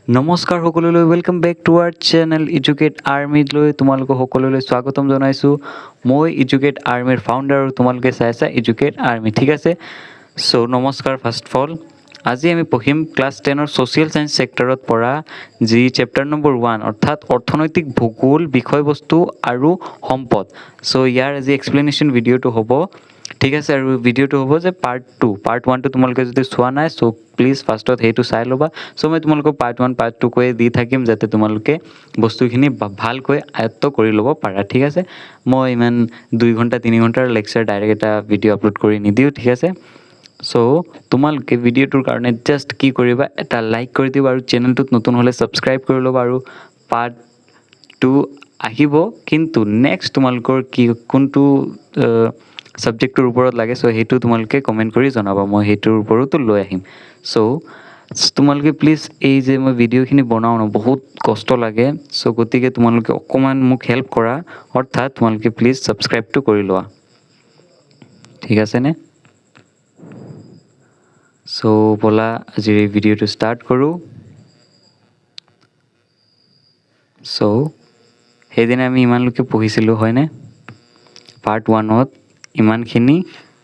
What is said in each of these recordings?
নমস্কাৰ সকলোলৈ welcome back to our channel educate আৰ্মিলৈ তোমালোকক সকলোলৈ স্বাগতম জনাইছোঁ মই এডুকেট আৰ্মিৰ ফাউণ্ডাৰ আৰু তোমালোকে চাই আছা এডুকেট আৰ্মি ঠিক আছে চ' নমস্কাৰ ফাৰ্ষ্ট অফ অল আজি আমি পঢ়িম ক্লাছ 10ৰ ছ'চিয়েল ছায়েন্স ছেক্টৰত পঢ়া যি চেপ্টাৰ নম্বৰ 1 অৰ্থাৎ অৰ্থনৈতিক ভূগোল বিষয়বস্তু আৰু সম্পদ চ' ইয়াৰ আজি এক্সপ্লেনেশ্যন ভিডিঅ'টো হ'ব ঠিক আছে আৰু ভিডিঅ'টো হ'ব যে পাৰ্ট 1টো তোমালোকে যদি চোৱা নাই চ' প্লিজ ফাৰ্ষ্টত সেইটো চাই ল'বা চ' মই তোমালোকক পাৰ্ট 1 পাৰ্ট 2 কৈ দি থাকিম যাতে তোমালোকে বস্তুখিনি ভালকৈ আয়ত্ত কৰি ল'ব পাৰা ঠিক আছে মই ইমান 2 ঘণ্টা 3 ঘণ্টাৰ লেকচাৰ ডাইৰেক্ট এটা ভিডিঅ' আপলোড কৰি নিদিওঁ ঠিক আছে চ' তোমালোকে ভিডিঅ'টোৰ কাৰণে জাষ্ট কি কৰিবা এটা লাইক কৰি দিবা আৰু চেনেলটোত নতুন হ'লে ছাবস্ক্ৰাইব কৰি ল'বা আৰু পাৰ্ট 2 আহিব কিন্তু নেক্সট তোমালোকৰ কি কোনটো ছাবজেক্টটোৰ ওপৰত লাগে চ' সেইটো তোমালোকে কমেণ্ট কৰি জনাবা মই সেইটোৰ ওপৰতো লৈ আহিম চ' তোমালোকে প্লিজ এই যে মই ভিডিঅ'খিনি বনাওঁ ন বহুত কষ্ট লাগে চ' গতিকে তোমালোকে অকণমান মোক হেল্প কৰা অৰ্থাৎ তোমালোকে প্লিজ ছাবস্ক্ৰাইবটো কৰি লোৱা ঠিক আছেনে চ' ব'লা আজিৰ এই ভিডিঅ'টো ষ্টাৰ্ট কৰোঁ চ' সেইদিনা আমি ইমানলৈকে পঢ়িছিলোঁ হয়নে পাৰ্ট 1ত ইমানখিনি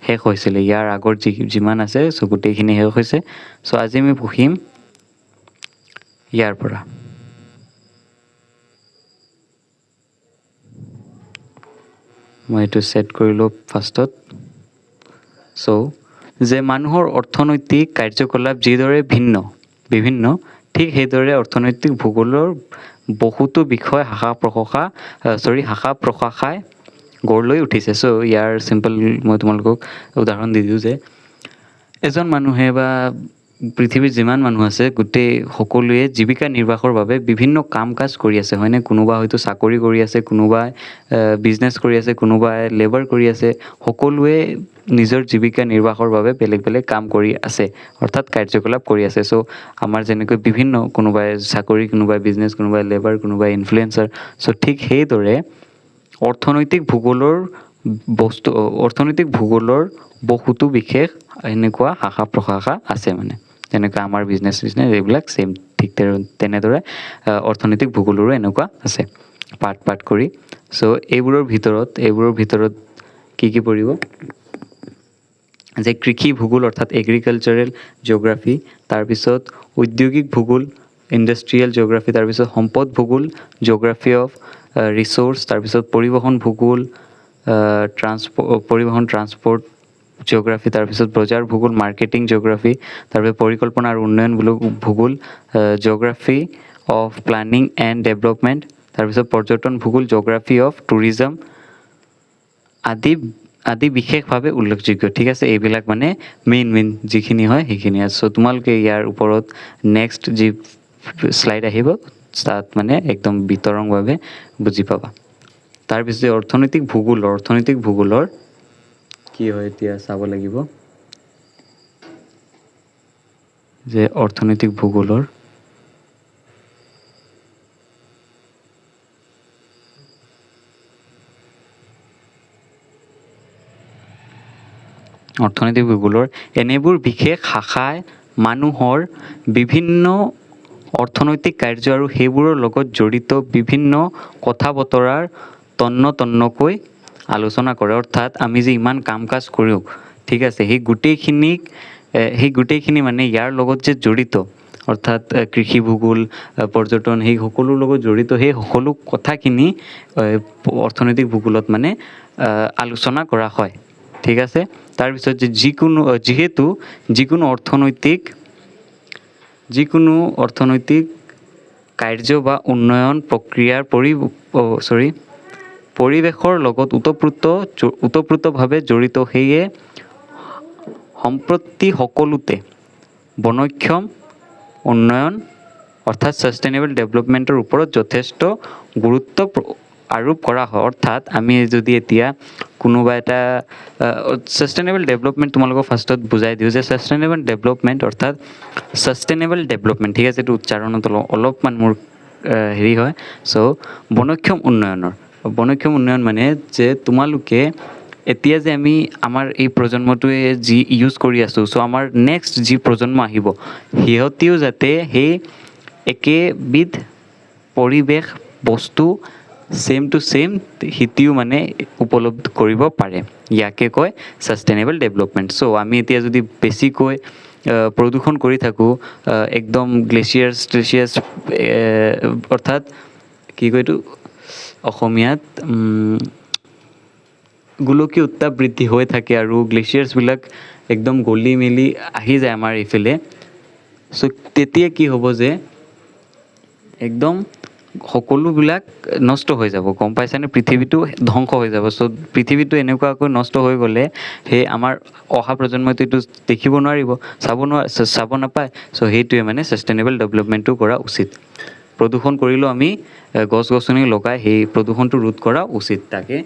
শেষ হৈছিলে ইয়াৰ আগৰ যিমান আছে চ' গোটেইখিনি শেষ হৈছে চ' আজি আমি পঢ়িম ইয়াৰ পৰা মই এইটো ছেট কৰি লওঁ ফাৰ্ষ্টত চ' যে মানুহৰ অৰ্থনৈতিক কাৰ্যকলাপ যিদৰে বিভিন্ন ঠিক সেইদৰে অৰ্থনৈতিক ভূগোলৰ বহুতো বিষয় শাখা প্ৰশাখাই গঢ় লৈ উঠিছে চ' ইয়াৰ চিম্পল মই তোমালোকক উদাহৰণ দি দিওঁ যে এজন মানুহে বা পৃথিৱীত যিমান মানুহ আছে গোটেই সকলোৱে জীৱিকা নিৰ্বাহৰ বাবে বিভিন্ন কাম কাজ কৰি আছে হয়নে কোনোবা হয়তো চাকৰি কৰি আছে কোনোবাই বিজনেছ কৰি আছে কোনোবাই লেবাৰ কৰি আছে সকলোৱে নিজৰ জীৱিকা নিৰ্বাহৰ বাবে বেলেগ বেলেগ কাম কৰি আছে অৰ্থাৎ কাৰ্যকলাপ কৰি আছে চ' আমাৰ যেনেকৈ বিভিন্ন কোনোবাই চাকৰি কোনোবাই বিজনেছ কোনোবাই লেবাৰ কোনোবাই ইনফ্লুৱেঞ্চাৰ চ' ঠিক সেইদৰে অৰ্থনৈতিক ভূগোলৰ বহুতো বিশেষ এনেকুৱা শাখা প্ৰশাখা আছে মানে যেনেকৈ আমাৰ বিজনেছ এইবিলাক ছেইম ঠিক তেনেদৰে অৰ্থনৈতিক ভূগোলৰো এনেকুৱা আছে পাৰ্ট কৰি চ' এইবোৰৰ ভিতৰত কি পৰিব যে কৃষি ভূগোল অৰ্থাৎ এগ্ৰিকালচাৰেল জিঅ'গ্ৰাফী তাৰপিছত ঔদ্যোগিক ভূগোল ইণ্ডাষ্ট্ৰিয়েল জিঅ'গ্ৰাফী তাৰপিছত সম্পদ ভূগোল জিঅ'গ্ৰাফী অফ ৰিচ'ৰ্চ তাৰপিছত পৰিবহণ ভূগোল ট্ৰান্সপৰ্ট জিঅ'গ্ৰাফী তাৰপিছত বজাৰ ভূগোল মাৰ্কেটিং জিঅ'গ্ৰাফী তাৰপিছত পৰিকল্পনা আৰু উন্নয়ন ভূগোল geography of planning and development তাৰপিছত পৰ্যটন ভূগোল জিঅ'গ্ৰাফী অফ টুৰিজম আদি বিশেষভাৱে উল্লেখযোগ্য ঠিক আছে এইবিলাক মানে মেইন যিখিনি হয় সেইখিনি চ' তোমালোকে ইয়াৰ ওপৰত নেক্সট যি শ্লাইড আহিব তাত মানে একদম বিতৰংভাৱে বুজি পাবা তাৰপিছত অৰ্থনৈতিক ভূগোলৰ কি হয় এতিয়া চাব লাগিব যে অৰ্থনৈতিক ভূগোলৰ এনেবোৰ বিশেষ শাখাই মানুহৰ বিভিন্ন অৰ্থনৈতিক কাৰ্য আৰু সেইবোৰৰ লগত জড়িত বিভিন্ন কথা বতৰাৰ তন্নকৈ আলোচনা কৰে অৰ্থাৎ আমি যে ইমান কাম কাজ কৰোঁ ঠিক আছে সেই গোটেইখিনি মানে ইয়াৰ লগত যে জড়িত অৰ্থাৎ কৃষি ভূগোল পৰ্যটন সেই সকলোৰ লগত জড়িত সেই সকলো কথাখিনি অৰ্থনৈতিক ভূগোলত মানে আলোচনা কৰা হয় ঠিক আছে তাৰপিছত যে যিহেতু যিকোনো অৰ্থনৈতিক কাৰ্য বা উন্নয়ন প্ৰক্ৰিয়াৰ পৰিৱেশৰ লগত ওতপ্ৰোতভাৱে জড়িত সেয়ে সম্প্ৰতি সকলোতে বনক্ষম উন্নয়ন অৰ্থাৎ ছাষ্টেইনেবল ডেভেলপমেণ্টৰ ওপৰত যথেষ্ট গুৰুত্ব আৰোপ কৰা হয় অৰ্থাৎ আমি যদি এতিয়া কোনোবা এটা ছাষ্টেইনেবল ডেভেলপমেণ্ট তোমালোকক ফাৰ্ষ্টত বুজাই দিওঁ যে ছাষ্টেইনেবল ডেভেলপমেণ্ট অৰ্থাৎ ছাষ্টেইনেবল ডেভেলপমেণ্ট ঠিক আছে এইটো উচ্চাৰণত অলপমান মোৰ হেৰি হয় চ' বনক্ষম উন্নয়ন মানে যে তোমালোকে এতিয়া যে আমি আমাৰ এই প্ৰজন্মটোৱে যি ইউজ কৰি আছোঁ চ' আমাৰ নেক্সট যি প্ৰজন্ম আহিব সিহঁতিও যাতে সেই একেবিধ পৰিৱেশ বস্তু ছেম টু ছেম সিটিও মানে উপলব্ধ কৰিব পাৰে, ইয়াকে কয় ছাষ্টেইনেবল ডেভেলপমেণ্ট। চ' আমি এতিয়া যদি বেছিকৈ প্ৰদূষণ কৰি থাকোঁ, একদম গ্লেচিয়াৰ্ছ অৰ্থাৎ কি কয় এইটো অসমীয়াত, গোলকীয় উত্তাপ বৃদ্ধি হৈ থাকে আৰু গ্লেচিয়াৰ্ছবিলাক একদম গলি মেলি আহি যায় আমাৰ এইফালে। চ' তেতিয়া কি হ'ব যে একদম সকলোবিলাক নষ্ট হৈ যাব, গম পাইছানে? পৃথিৱীটো ধ্বংস হৈ যাব। চ' পৃথিৱীটো এনেকুৱাকৈ নষ্ট হৈ গ'লে সেই আমাৰ অহা প্ৰজন্মটো এইটো দেখিব নোৱাৰিব, চাব নাপায়। চ' সেইটোৱে মানে ছাষ্টেইনেবল ডেভেলপমেণ্টটো কৰা উচিত। প্ৰদূষণ কৰিলেও আমি গছ গছনি লগাই সেই প্ৰদূষণটো ৰোধ কৰা উচিত, তাকে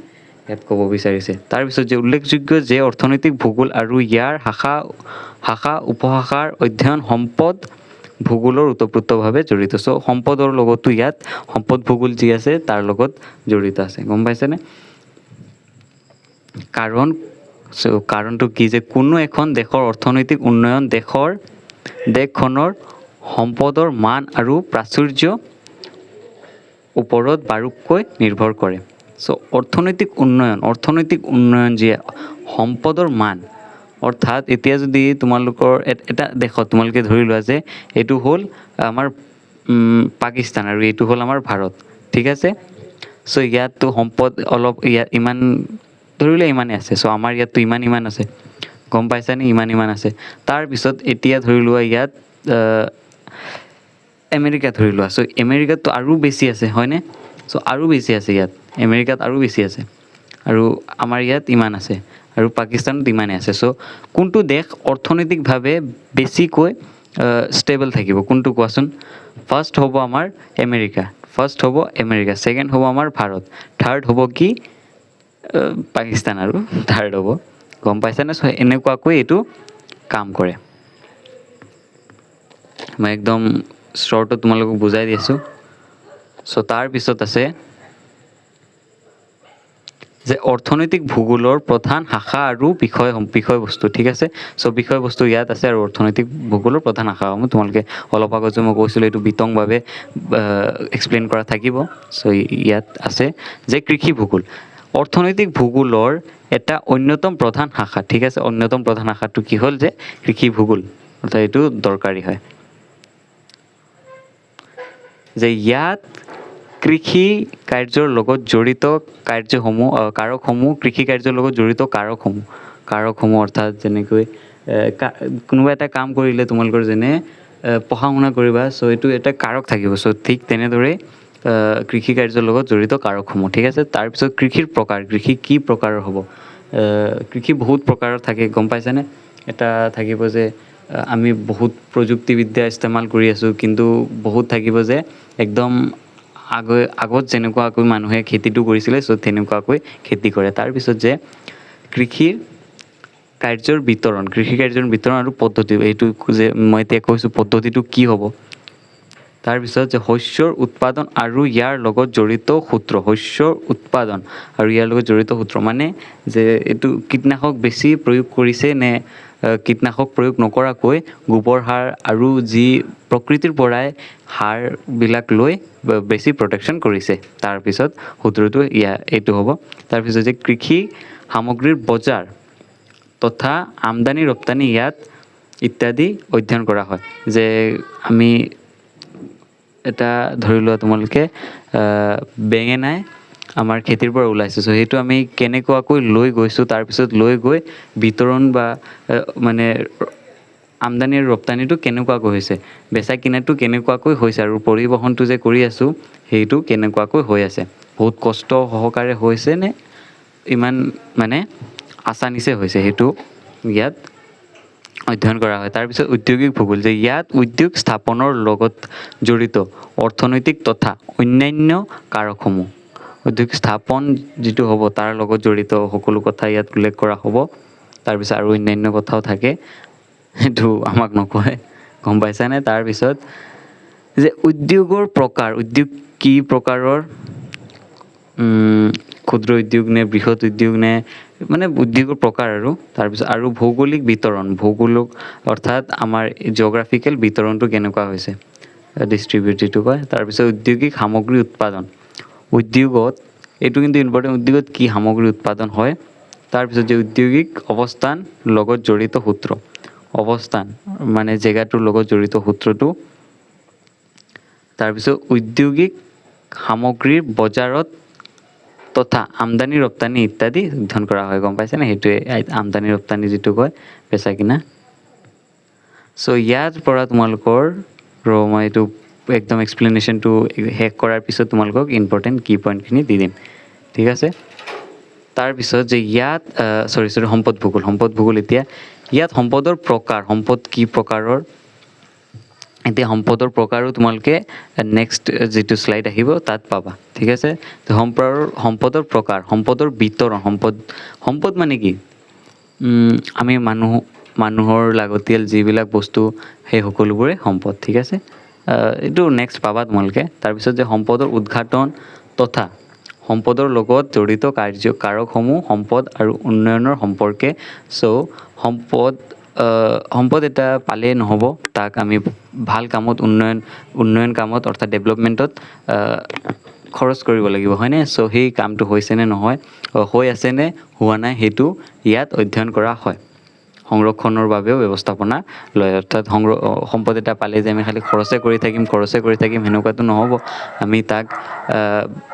ইয়াত ক'ব বিচাৰিছে। তাৰপিছত যে উল্লেখযোগ্য যে অৰ্থনৈতিক ভূগোল আৰু ইয়াৰ শাখা উপশাখাৰ অধ্যয়ন সম্পদ ভূগোলৰ ওতপ্ৰোতভাৱে জড়িত। চ' সম্পদৰ লগতো ইয়াত সম্পদ ভূগোল যি আছে তাৰ লগত জড়িত আছে, গম পাইছেনে? কাৰণটো কি যে কোনো এখন দেশৰ অৰ্থনৈতিক উন্নয়ন দেশখনৰ সম্পদৰ মান আৰু প্ৰাচুৰ্য ওপৰত বাৰুককৈ নিৰ্ভৰ কৰে। চ' অৰ্থনৈতিক উন্নয়ন যি সম্পদৰ মান, অৰ্থাৎ এতিয়া যদি তোমালোকৰ এটা দেশত তোমালোকে ধৰি লোৱা যে এইটো হ'ল আমাৰ পাকিস্তান আৰু এইটো হ'ল আমাৰ ভাৰত, ঠিক আছে? চ' ইয়াততো সম্পদ অলপ ইয়াত ইমান ধৰি লোৱা ইমানেই আছে। চ' আমাৰ ইয়াততো ইমান আছে, গম পাইছানে? ইমান আছে। তাৰপিছত এতিয়া ধৰি লোৱা ইয়াত আমেৰিকা ধৰি লোৱা। চ' আমেৰিকাততো আৰু বেছি আছে, হয়নে? চ' আৰু বেছি আছে ইয়াত, আমেৰিকাত আৰু বেছি আছে আৰু আমাৰ ইয়াত ইমান আছে আৰু পাকিস্তানত ইমানেই আছে। চ' কোনটো দেশ অৰ্থনৈতিকভাৱে বেছিকৈ ষ্টেবল থাকিব, কোনটো কোৱাচোন? ফাৰ্ষ্ট হ'ব আমাৰ আমেৰিকা, ছেকেণ্ড হ'ব আমাৰ ভাৰত, থাৰ্ড হ'ব কি পাকিস্তান আৰু থাৰ্ড হ'ব, গম পাইছানে? চ' এনেকুৱাকৈ এইটো কাম কৰে। মই একদম শ্বৰ্টত তোমালোকক বুজাই দি আছোঁ। চ' তাৰপিছত আছে যে অৰ্থনৈতিক ভূগোলৰ প্ৰধান শাখা আৰু বিষয়বস্তু, ঠিক আছে? চ' বিষয়বস্তু ইয়াত আছে আৰু অৰ্থনৈতিক ভূগোলৰ প্ৰধান শাখাসমূহ তোমালোকে অলপ আগত যে মই কৈছিলোঁ এইটো বিতংভাৱে এক্সপ্লেইন কৰা থাকিব। চ' ইয়াত আছে যে কৃষি ভূগোল অৰ্থনৈতিক ভূগোলৰ এটা অন্যতম প্ৰধান শাখা, ঠিক আছে? অন্যতম প্ৰধান শাখাটো কি হ'ল যে কৃষি ভূগোল, অৰ্থাৎ এইটো দৰকাৰী হয় যে ইয়াত কৃষি কাৰ্যৰ লগত জড়িত কৃষি কাৰ্যৰ লগত জড়িত কাৰকসমূহ অৰ্থাৎ যেনেকৈ কোনোবা এটা কাম কৰিলে তোমালোকৰ যেনে পঢ়া শুনা কৰিবা, চ' এইটো এটা কাৰক থাকিব। চ' ঠিক তেনেদৰে কৃষি কাৰ্যৰ লগত জড়িত কাৰকসমূহ, ঠিক আছে? তাৰপিছত কৃষি কি প্ৰকাৰৰ হ'ব? কৃষি বহুত প্ৰকাৰৰ থাকে, গম পাইছানে? এটা থাকিব যে আমি বহুত প্ৰযুক্তিবিদ্যা ইস্তেমাল কৰি আছোঁ, কিন্তু বহুত থাকিব যে একদম আগত যেনেকুৱাকৈ মানুহে খেতিটো কৰিছিলে, চ' তেনেকুৱাকৈ খেতি কৰে। তাৰপিছত যে কৃষি কাৰ্যৰ বিতৰণ আৰু পদ্ধতি, এইটো যে মই এতিয়া কৈছোঁ পদ্ধতিটো কি হ'ব। তাৰপিছত যে শস্যৰ উৎপাদন আৰু ইয়াৰ লগত জড়িত সূত্ৰ, মানে যে এইটো কীটনাশক বেছি প্ৰয়োগ কৰিছে নে কীটনাশক প্ৰয়োগ নকৰাকৈ গোবৰ সাৰ আৰু যি প্ৰকৃতিৰ পৰাই সাৰবিলাক লৈ বেছি প্ৰটেকশ্যন কৰিছে, তাৰপিছত সূত্ৰটো এইটো হ'ব। তাৰপিছত যে কৃষি সামগ্ৰীৰ বজাৰ তথা আমদানি ৰপ্তানি ইয়াত ইত্যাদি অধ্যয়ন কৰা হয়। যে আমি এটা ধৰি লোৱা তোমালোকে বেঙেনাই আমাৰ খেতিৰ পৰা ওলাইছে, চ' সেইটো আমি কেনেকুৱাকৈ লৈ গৈছোঁ, তাৰপিছত লৈ গৈ বিতৰণ বা মানে আমদানি আৰু ৰপ্তানিটো কেনেকুৱাকৈ হৈছে, বেচা কিনাটো কেনেকুৱাকৈ হৈছে আৰু পৰিবহণটো যে কৰি আছোঁ সেইটো কেনেকুৱাকৈ হৈ আছে, বহুত কষ্ট সহকাৰে হৈছে নে ইমান মানে আছানিছে হৈছে, সেইটো ইয়াত অধ্যয়ন কৰা হয়। তাৰপিছত ঔদ্যোগিক ভূগোল, যে ইয়াত উদ্যোগ স্থাপনৰ লগত জড়িত অৰ্থনৈতিক তথা অন্যান্য কাৰকসমূহ, উদ্যোগ স্থাপন যিটো হ'ব তাৰ লগত জড়িত সকলো কথা ইয়াত উল্লেখ কৰা হ'ব। তাৰপিছত আৰু অন্যান্য কথাও থাকে, সেইটো আমাক নকয়, গম পাইছানে? তাৰপিছত যে উদ্যোগ কি প্ৰকাৰৰ, ক্ষুদ্ৰ উদ্যোগ নে বৃহৎ উদ্যোগ নে, মানে উদ্যোগৰ প্ৰকাৰ আৰু। তাৰপিছত আৰু ভৌগোলিক বিতৰণ, অৰ্থাৎ আমাৰ জিঅ'গ্ৰাফিকেল বিতৰণটো কেনেকুৱা হৈছে। ডিষ্ট্ৰিবিউট যিটো কয়। তাৰপিছত ঔদ্যোগিক সামগ্ৰী উৎপাদন, উদ্যোগত এইটো কিন্তু ইম্পৰ্টেণ্ট, উদ্যোগত কি সামগ্ৰী উৎপাদন হয়। তাৰপিছত যে ঔদ্যোগিক অৱস্থান লগত জড়িত সূত্ৰ, অৱস্থান মানে জেগাটোৰ লগত জড়িত সূত্ৰটো। তাৰপিছত ঔদ্যোগিক সামগ্ৰীৰ বজাৰত তথা আমদানি ৰপ্তানি ইত্যাদি অধ্যয়ন কৰা হয়। গম পাইছেনে? সেইটোৱে আমদানি ৰপ্তানি যিটো কয়, বেচা কিনা। চ' ইয়াৰ পৰা তোমালোকৰ মই এইটো একদম এক্সপ্লেনেশ্যনটো শেষ কৰাৰ পিছত তোমালোকক ইম্পৰ্টেণ্ট কি পইণ্টখিনি দি দিম, ঠিক আছে। তাৰপিছত যে ইয়াত সম্পদ ভূগোল। এতিয়া ইয়াত সম্পদৰ প্ৰকাৰ, সম্পদ কি প্ৰকাৰৰ, এতিয়া সম্পদৰ প্ৰকাৰো তোমালোকে নেক্সট যিটো শ্লাইড আহিব তাত পাবা, ঠিক আছে। সম্পদৰ প্ৰকাৰ, সম্পদৰ বিতৰণ, সম্পদ মানে কি, আমি মানুহৰ লাগতিয়াল যিবিলাক বস্তু সেই সকলোবোৰে সম্পদ, ঠিক আছে। এইটো নেক্সট পাবা তোমালোকে। তাৰপিছত যে সম্পদৰ উদ্ঘাটন তথা সম্পদৰ লগত জড়িত কাৰকসমূহ সম্পদ আৰু উন্নয়নৰ সম্পৰ্কে। চ' সম্পদ এটা পালেই নহ'ব, তাক আমি ভাল কামত উন্নয়ন কামত অৰ্থাৎ ডেভেলপমেণ্টত খৰচ কৰিব লাগিব, হয়নে? চ' সেই কামটো হৈছেনে নহয়, হৈ আছেনে হোৱা নাই, সেইটো ইয়াত অধ্যয়ন কৰা হয়। সংৰক্ষণৰ বাবেও ব্যৱস্থাপনা লয়, অৰ্থাৎ সম্পদ এটা পালে যে আমি খালি খৰচে কৰি থাকিম সেনেকুৱাটো নহ'ব, আমি তাক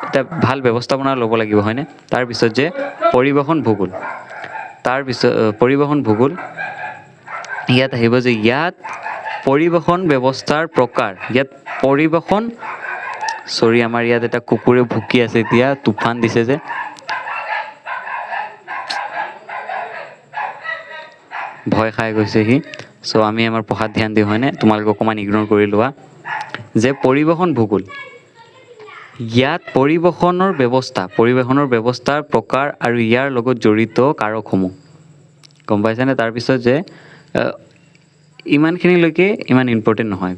এটা ভাল ব্যৱস্থাপনা ল'ব লাগিব, হয়নে? তাৰপিছত যে পৰিবহণ ভূগোল, ইয়াত আহিব যে ইয়াত পৰিবহণ ব্যৱস্থাৰ প্ৰকাৰ, আমাৰ ইয়াত এটা কুকুৰে ভুকি আছে, এতিয়া তুফান দিছে যে, ভয় খাই গৈছে সি। চ' আমি আমাৰ পঢ়াত ধ্যান দিওঁ, হয়নে? তোমালোকে অকণমান ইগন'ৰ কৰি লোৱা। যে পৰিবহণ ভূগোল, ইয়াত পৰিবহণৰ ব্যৱস্থাৰ প্ৰকাৰ আৰু ইয়াৰ লগত জড়িত কাৰকসমূহ, গম পাইছানে? তাৰপিছত যে ইমানখিনিলৈকে ইমান ইম্পৰ্টেণ্ট নহয়,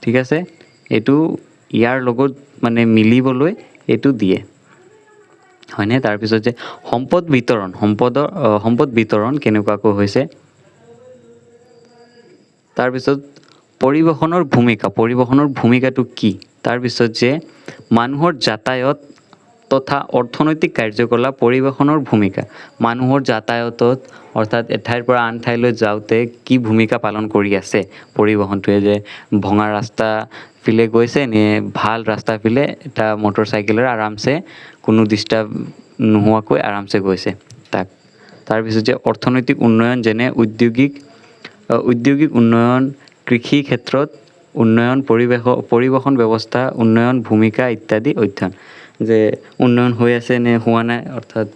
ঠিক আছে। এইটো ইয়াৰ লগত মানে মিলিবলৈ এইটো দিয়ে, হয়নে? তাৰপিছত যে সম্পদ বিতৰণ কেনেকুৱাকৈ হৈছে। তাৰপিছত পৰিবহণৰ ভূমিকাটো কি। তাৰপিছত যে মানুহৰ যাতায়ত তথা অৰ্থনৈতিক কাৰ্যকলাপ, পৰিবহণৰ ভূমিকা, মানুহৰ যাতায়তত অৰ্থাৎ এঠাইৰ পৰা আন ঠাইলৈ যাওঁতে কি ভূমিকা পালন কৰি আছে পৰিবহণটোৱে, যে ভঙা ৰাস্তা ফিলে গৈছে নে ভাল ৰাস্তা ফিলে এটা মটৰ চাইকেলেৰে আৰামছে কোনো ডিষ্টাৰ্ব নোহোৱাকৈ আৰামছে গৈছে তাক। তাৰপিছত যে অৰ্থনৈতিক উন্নয়ন, যেনে ঔদ্যোগিক উন্নয়ন, কৃষি ক্ষেত্ৰত উন্নয়ন, পৰিবহণ ব্যৱস্থা উন্নয়ন, ভূমিকা ইত্যাদি অধ্যয়ন, যে উন্নয়ন হৈ আছে নে হোৱা নাই, অৰ্থাৎ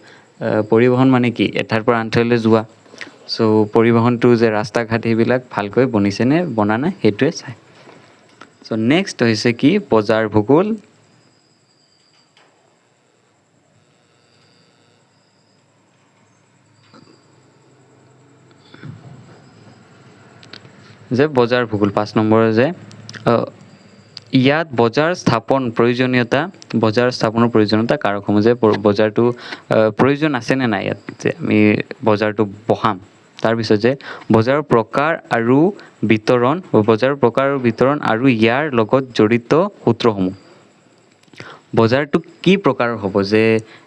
পৰিবহণ মানে কি, এঠাইৰ পৰা আন ঠাইলৈ যোৱা। চ' পৰিবহণটো যে ৰাস্তা ঘাট সেইবিলাক ভালকৈ বনিছে নে বনা নাই, সেইটোৱে চাই। চ' নেক্সট হৈছে কি, বজাৰ ভূগোল। যে বজাৰ ভূগোল 5 নম্বৰৰ যে ইয়াত বজাৰ স্থাপনৰ প্ৰয়োজনীয়তা কাৰকসমূহ, যে বজাৰটো প্ৰয়োজন আছেনে নাই ইয়াত, যে আমি বজাৰটো বহাম। তাৰপিছত যে বজাৰৰ প্ৰকাৰ আৰু বিতৰণ আৰু ইয়াৰ লগত জড়িত সূত্ৰসমূহ, বজাৰটো কি প্ৰকাৰৰ হ'ব, যে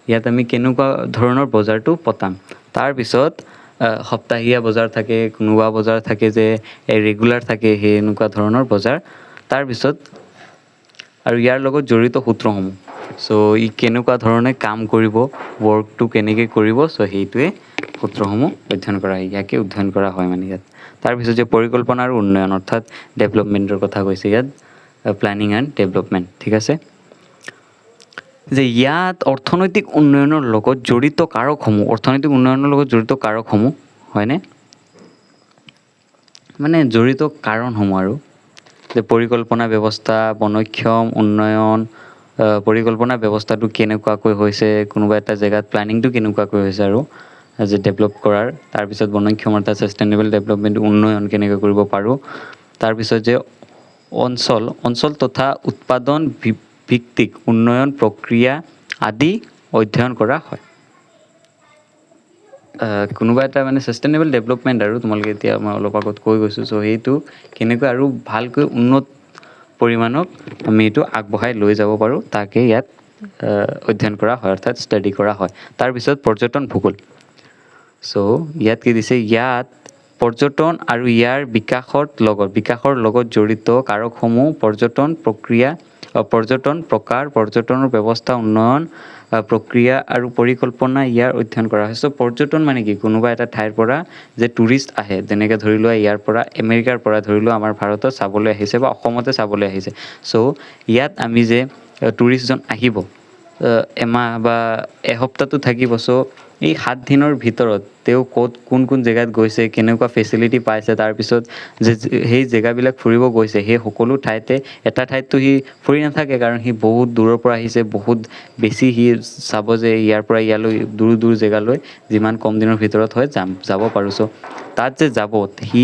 ইয়াত আমি কেনেকুৱা ধৰণৰ বজাৰটো পতাম। তাৰপিছত সপ্তাহীয়া বজাৰ থাকে, কোনোবা বজাৰ থাকে যে ৰেগুলাৰ থাকে, সেই এনেকুৱা ধৰণৰ বজাৰ। তাৰপিছত আৰু ইয়াৰ লগত জড়িত সূত্ৰসমূহ, চ' ই কেনেকুৱা ধৰণে কাম কৰিব, ৱৰ্কটো কেনেকৈ কৰিব, চ' সেইটোৱে সূত্ৰসমূহ অধ্যয়ন কৰা হয়, ইয়াকে অধ্যয়ন কৰা হয় মানে ইয়াত। তাৰপিছত যে পৰিকল্পনা আৰু উন্নয়ন, অৰ্থাৎ ডেভেলপমেণ্টৰ কথা কৈছে ইয়াত, প্লেনিং এণ্ড ডেভেলপমেণ্ট, ঠিক আছে। যে ইয়াত অৰ্থনৈতিক উন্নয়নৰ লগত জড়িত কাৰকসমূহ, হয়নে? মানে জড়িত কাৰণসমূহ আৰু, যে পৰিকল্পনা ব্যৱস্থা, বনক্ষম উন্নয়ন, পৰিকল্পনা ব্যৱস্থাটো কেনেকুৱাকৈ হৈছে, কোনোবা এটা জেগাত প্লেনিংটো কেনেকুৱাকৈ হৈছে আৰু যে ডেভেলপ কৰাৰ। তাৰপিছত বনক্ষম অৰ্থাৎ ছাষ্টেইনেবল ডেভেলপমেণ্ট, উন্নয়ন কেনেকৈ কৰিব পাৰোঁ। তাৰপিছত যে অঞ্চল তথা উৎপাদন ভিত্তিক উন্নয়ন প্ৰক্ৰিয়া আদি অধ্যয়ন কৰা হয়। কোনোবা এটা মানে ছাষ্টেইনেবল ডেভেলপমেণ্ট আৰু তোমালোকে এতিয়া মই অলপ আগত কৈ গৈছোঁ, চ' সেইটো কেনেকৈ আৰু ভালকৈ পৰিমাণক আমি এইটো আগবঢ়াই লৈ যাব পাৰোঁ তাকে ইয়াত অধ্যয়ন কৰা হয় অৰ্থাৎ ষ্টাডি কৰা হয়। তাৰপিছত পৰ্যটন ভূগোল। চ' ইয়াত কি দিছে, ইয়াত পৰ্যটন আৰু ইয়াৰ বিকাশৰ লগত জড়িত কাৰকসমূহ পৰ্যটন প্ৰকাৰ, পৰ্যটনৰ ব্যৱস্থা, উন্নয়ন প্ৰক্ৰিয়া আৰু পৰিকল্পনা ইয়াৰ অধ্যয়ন কৰা হয়। চ' পৰ্যটন মানে কি, কোনোবা এটা ঠাইৰ পৰা যে টুৰিষ্ট আহে, যেনেকৈ ধৰি লোৱা ইয়াৰ পৰা আমেৰিকাৰ পৰা ধৰি লোৱা আমাৰ ভাৰতত চাবলৈ আহিছে বা অসমতে চাবলৈ আহিছে। চ' ইয়াত আমি যে টুৰিষ্টজন আহিব এমাহ বা এসপ্তাহটো থাকিব। চ' এই 7 দিনৰ ভিতৰত তেওঁ কোন জেগাত গৈছে, কেনেকুৱা ফেচিলিটি পাইছে, তাৰপিছত যে সেই জেগাবিলাক ফুৰিব গৈছে, সেই সকলো ঠাইতে এটা ঠাইততো সি ফুৰি নাথাকে, কাৰণ সি বহুত দূৰৰ পৰা আহিছে, বহুত বেছি সি চাব যে ইয়াৰ পৰা ইয়ালৈ দূৰ জেগালৈ যিমান কম দিনৰ ভিতৰত হয় যাব পাৰোঁ। চ' তাত যে যাব সি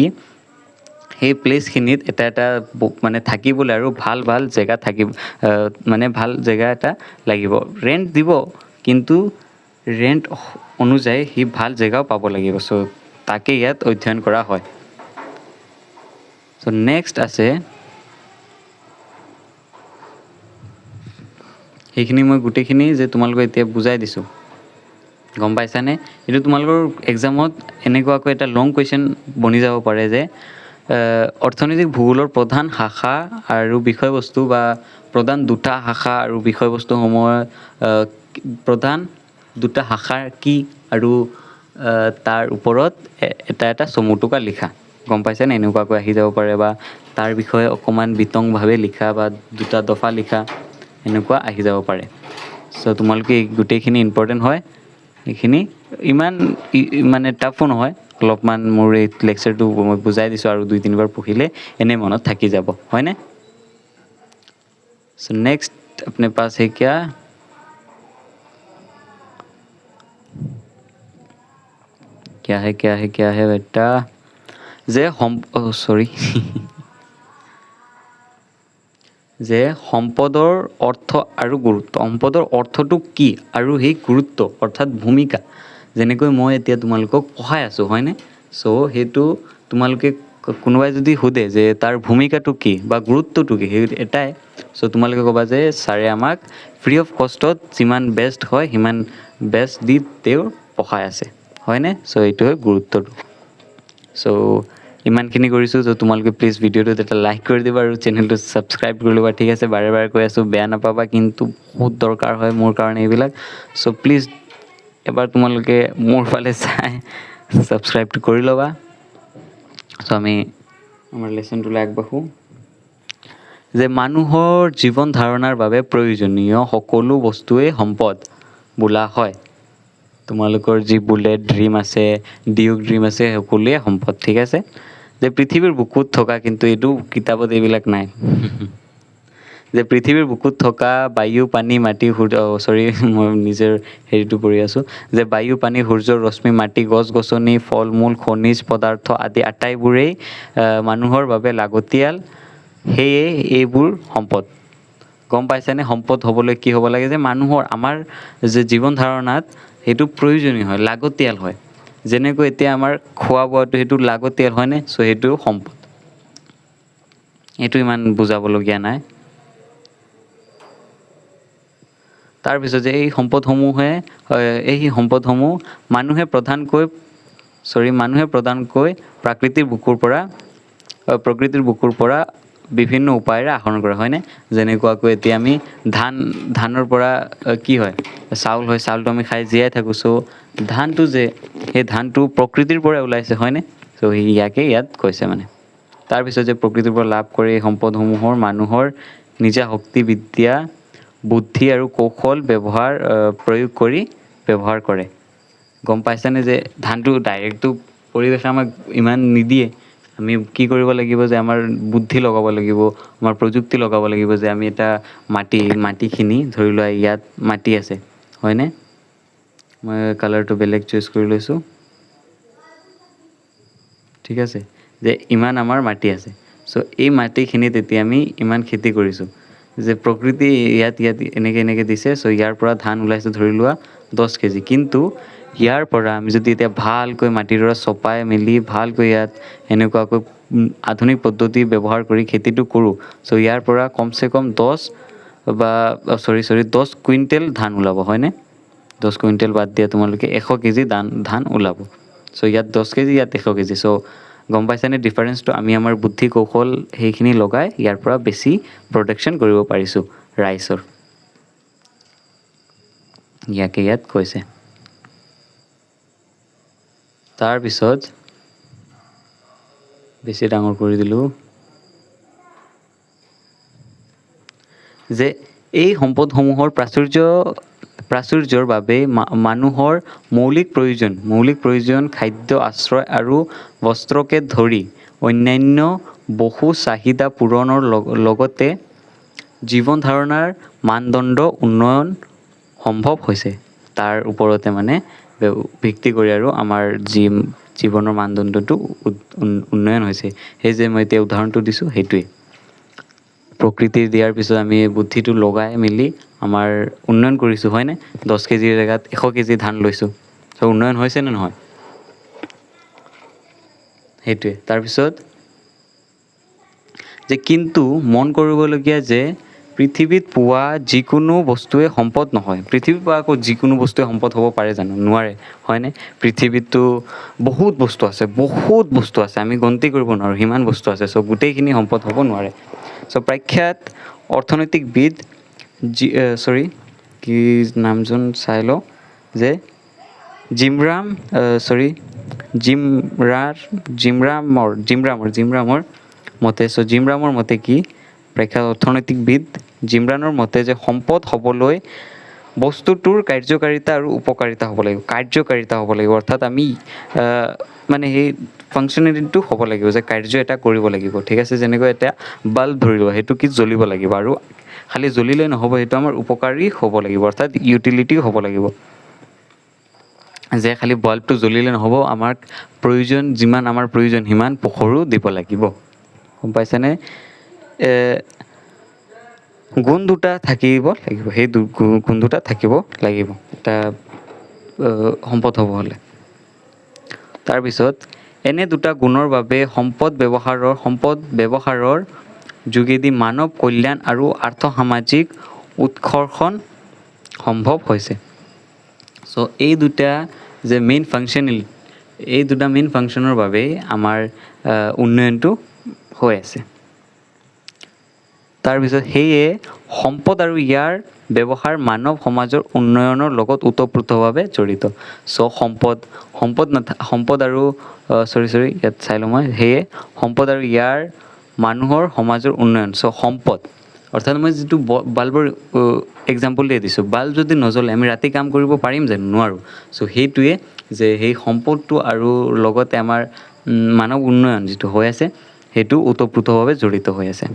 সেই প্লেচখিনিত এটা মানে থাকিবলৈ আৰু ভাল জেগা মানে ভাল জেগা এটা লাগিব। ৰেণ্ট দিব, কিন্তু ৰেণ্ট অনুযায়ী সি ভাল জেগাও পাব লাগিব। চ' তাকে ইয়াত অধ্যয়ন কৰা হয়। চ' নেক্সট আছে, সেইখিনি মই গোটেইখিনি যে তোমালোকক এতিয়া বুজাই দিছোঁ, গম পাইছানে? এইটো তোমালোকৰ এক্সামত এনেকুৱাকৈ এটা লং কুৱেশ্যন বনি যাব পাৰে যে অৰ্থনৈতিক ভূগোলৰ প্ৰধান শাখা আৰু বিষয়বস্তু বা প্ৰধান দুটা শাখা আৰু বিষয়বস্তুসমূহৰ প্ৰধান দুটা শাখাৰ কি আৰু তাৰ ওপৰত এটা চমুটোকা লিখা। গম পাইছানে? এনেকুৱাকৈ আহি যাব পাৰে, বা তাৰ বিষয়ে অকণমান বিতংভাৱে লিখা বা দুটা দফা লিখা, এনেকুৱা আহি যাব পাৰে। চ' তোমালোকে গোটেইখিনি ইম্পৰ্টেণ্ট হয়। এইখিনি ইমান মানে টাফো নহয়, অলপমান মোৰ এই লেকচাৰটো মই বুজাই দিছোঁ আৰু 2-3 বাৰ পঢ়িলে এনেই মনত থাকি যাব, হয়নে? চ' নেক্সট अपने पास है क्या, क्या है बेटा, যে যে সম্পদৰ অৰ্থ আৰু গুৰুত্ব। সম্পদৰ অৰ্থটো কি আৰু সেই গুৰুত্ব অৰ্থাৎ ভূমিকা, যেনেকৈ মই এতিয়া তোমালোকক পঢ়াই আছোঁ, হয়নে? চ' সেইটো তোমালোকে কোনোবাই যদি সোধে যে তাৰ ভূমিকাটো কি বা গুৰুত্বটো কি, সেই এটাই। চ' তোমালোকে ক'বা যে ছাৰে আমাক ফ্ৰী অফ কষ্টত যিমান বেষ্ট হয় সিমান বেষ্ট দি তেওঁ পঢ়াই আছে, হয়নে? চ' এইটোৱে গুৰুত্বটো। চ' ইমানখিনি কৰিছোঁ। চ' তোমালোকে প্লিজ ভিডিঅ'টোত এটা লাইক কৰি দিবা আৰু চেনেলটো ছাবস্ক্ৰাইব কৰি ল'বা, ঠিক আছে? বাৰে বাৰে কৈ আছোঁ, বেয়া নাপাবা, কিন্তু বহুত দৰকাৰ হয় মোৰ কাৰণে এইবিলাক। চ' প্লিজ এবাৰ তোমালোকে মোৰ ফালে চাই ছাবস্ক্ৰাইবটো কৰি ল'বা। চ' আমি আমাৰ লেচনটোলৈ আগবাঢ়োঁ। যে মানুহৰ জীৱন ধাৰণাৰ বাবে প্ৰয়োজনীয় সকলো বস্তুৱেই সম্পদ বোলা হয়। তোমালোকৰ যি বুলেট ড্ৰিম আছে, ডিউক ড্ৰিম আছে, সকলোৱে সম্পদ, ঠিক আছে? যে পৃথিৱীৰ বুকুত থকা, কিন্তু এইটো কিতাপত এইবিলাক নাই যে পৃথিৱীৰ বুকুত থকা বায়ু, পানী, মাটি, মই নিজৰ হেৰিটো কৰি আছোঁ, যে বায়ু, পানী, সূৰ্যৰ ৰশ্মি, মাটি, গছ গছনি, ফল মূল, খনিজ পদাৰ্থ আদি আটাইবোৰেই মানুহৰ বাবে লাগতিয়াল, সেয়ে এইবোৰ সম্পদ। গম পাইছানে? সম্পদ হ'বলৈ কি হ'ব লাগে, যে মানুহৰ আমাৰ যে জীৱন ধাৰণাত সেইটো প্ৰয়োজনীয় হয়, লাগতিয়াল হয়। যেনেকৈ এতিয়া আমাৰ খোৱা বোৱাটো সেইটো লাগতিয়াল, হয়নে? চ' সেইটো সম্পদ। এইটো ইমান বুজাবলগীয়া নাই। তাৰপিছত যে এই সম্পদসমূহ মানুহে প্ৰধানকৈ প্ৰকৃতিৰ বুকুৰ পৰা বিভিন্ন উপায়েৰে আহৰণ কৰে, হয়নে? যেনেকুৱাকৈ এতিয়া আমি ধানৰ পৰা কি হয়, চাউল হয়, চাউলটো আমি খাই জীয়াই থাকোঁ। চ' ধানটো যে সেই ধানটো প্ৰকৃতিৰ পৰাই ওলাইছে, হয়নে? চ' ইয়াত কৈছে মানে। তাৰপিছত যে প্ৰকৃতিৰ পৰা লাভ কৰে এই সম্পদসমূহৰ মানুহৰ নিজা শক্তি, বিদ্যা, বুদ্ধি আৰু কৌশল প্ৰয়োগ কৰি ব্যৱহাৰ কৰে। গম পাইছানে? যে ধানটো ডাইৰেক্টটো পৰিৱেশে আমাক ইমান নিদিয়ে। আমি কি কৰিব লাগিব, যে আমাৰ বুদ্ধি লগাব লাগিব, আমাৰ প্ৰযুক্তি লগাব লাগিব, যে আমি এটা মাটিখিনি ধৰি লোৱা ইয়াত মাটি আছে, হয়নে? মই কালাৰটো বেলেগ চুজ কৰি লৈছোঁ, ঠিক আছে? যে ইমান আমাৰ মাটি আছে। চ' এই মাটিখিনিত এতিয়া আমি ইমান খেতি কৰিছোঁ, যে প্ৰকৃতি ইয়াত এনেকৈ দিছে। চ' ইয়াৰ পৰা ধান ওলাইছে ধৰি লোৱা 10 কেজি, কিন্তু ইয়াৰ পৰা আমি যদি এতিয়া ভালকৈ মাটিডৰা চপাই মেলি ভালকৈ ইয়াত এনেকুৱাকৈ আধুনিক পদ্ধতি ব্যৱহাৰ কৰি খেতিটো কৰোঁ চ' ইয়াৰ পৰা কমচে কম 10 বা 10 কুইণ্টেল ধান ওলাব হয়নে 10 কুইণ্টেল বাদ দিয়া তোমালোকে 100 কেজি ধান ওলাব চ' ইয়াত 10 কেজি ইয়াত 100 কেজি চ' গম পাইছানে ডিফাৰেঞ্চটো আমি আমাৰ বুদ্ধি কৌশল সেইখিনি লগাই ইয়াৰ পৰা বেছি প্ৰডাকশ্যন কৰিব পাৰিছোঁ ৰাইচৰ ইয়াকে ইয়াত কৈছে তাৰপিছত বেছি ডাঙৰ কৰি দিলোঁ যে এই সম্পদসমূহৰ প্ৰাচুৰ্যৰ বাবে মানুহৰ মৌলিক প্ৰয়োজন খাদ্য আশ্ৰয় আৰু বস্ত্ৰকে ধৰি অন্যান্য বহু চাহিদা পূৰণৰ লগতে জীৱন ধাৰণাৰ মানদণ্ড উন্নয়ন সম্ভৱ হৈছে তাৰ ওপৰতে মানে ভিত্তি কৰি আৰু আমাৰ জীৱনৰ মানদণ্ডটো উন্নয়ন হৈছে সেই যে মই এতিয়া উদাহৰণটো দিছোঁ সেইটোৱে প্ৰকৃতিৰ দিয়াৰ পিছত আমি বুদ্ধিটো লগাই মেলি আমাৰ উন্নয়ন কৰিছোঁ হয়নে 10 কেজিৰ জেগাত 100 কেজি ধান লৈছোঁ চ' উন্নয়ন হৈছে নে নহয় সেইটোৱে তাৰপিছত যে কিন্তু মন কৰিবলগীয়া যে পৃথিৱীত পোৱা যিকোনো বস্তুৱে সম্পদ নহয় পৃথিৱীত পোৱা আকৌ যিকোনো বস্তুৱে সম্পদ হ'ব পাৰে জানো নোৱাৰে হয়নে পৃথিৱীততো বহুত বস্তু আছে আমি গন্তি কৰিব নোৱাৰোঁ সিমান বস্তু আছে চ' গোটেইখিনি সম্পদ হ'ব নোৱাৰে চ' প্ৰখ্যাত অৰ্থনৈতিকবিদ কি নামজন চাই লওঁ যে জিমৰামৰ মতে চ' জিমৰামৰ মতে কি প্ৰখ্যাত অৰ্থনৈতিকবিদ জিমৰানৰ মতে যে সম্পদ হ'বলৈ বস্তুটোৰ কাৰ্যকাৰিতা আৰু উপকাৰিতা হ'ব লাগিব অৰ্থাৎ আমি মানে সেই ফাংচনেলিটিটো হ'ব লাগিব যে কাৰ্য এটা কৰিব লাগিব ঠিক আছে যেনেকৈ এটা বাল্ব ধৰি লোৱা সেইটো কি জ্বলিব লাগিব আৰু খালি জ্বলিলে নহ'ব সেইটো আমাৰ উপকাৰী হ'ব লাগিব অৰ্থাৎ ইউটিলিটি হ'ব লাগিব যে খালি বাল্বটো জ্বলিলে নহ'ব আমাৰ যিমান আমাৰ প্ৰয়োজন সিমান পোহৰো দিব লাগিব গম পাইছানে গুণ দুটা থাকিব লাগিব সেই গুণ দুটা থাকিব লাগিব এটা সম্পদ হ'ব হ'লে তাৰপিছত এনে দুটা গুণৰ বাবে সম্পদ ব্যৱহাৰৰ যোগেদি মানৱ কল্যাণ আৰু আৰ্থ-সামাজিক উৎকৰ্ষণ সম্ভৱ হৈছে চ' এই দুটা মেইন ফাংচনৰ বাবেই আমাৰ উন্নয়নটো হৈ আছে তাৰপিছত সেয়ে সম্পদ আৰু ইয়াৰ ব্যৱহাৰ মানৱ সমাজৰ উন্নয়নৰ লগত ওতঃপ্ৰোতভাৱে জড়িত চ' সম্পদ আৰু ইয়াত চাই লওঁ মই সেয়ে সম্পদ আৰু ইয়াৰ মানুহৰ সমাজৰ উন্নয়ন চ' সম্পদ অৰ্থাৎ মই যিটো বাল্বৰ এক্সাম্পল দিয়ে দিছোঁ বাল্ব যদি নজ্বলে আমি ৰাতি কাম কৰিব পাৰিম জানো নোৱাৰোঁ চ' সেইটোৱে যে সেই সম্পদটো আৰু লগতে আমাৰ মানৱ উন্নয়ন যিটো হৈ আছে সেইটো ওতঃপ্ৰোতভাৱে জড়িত হৈ আছে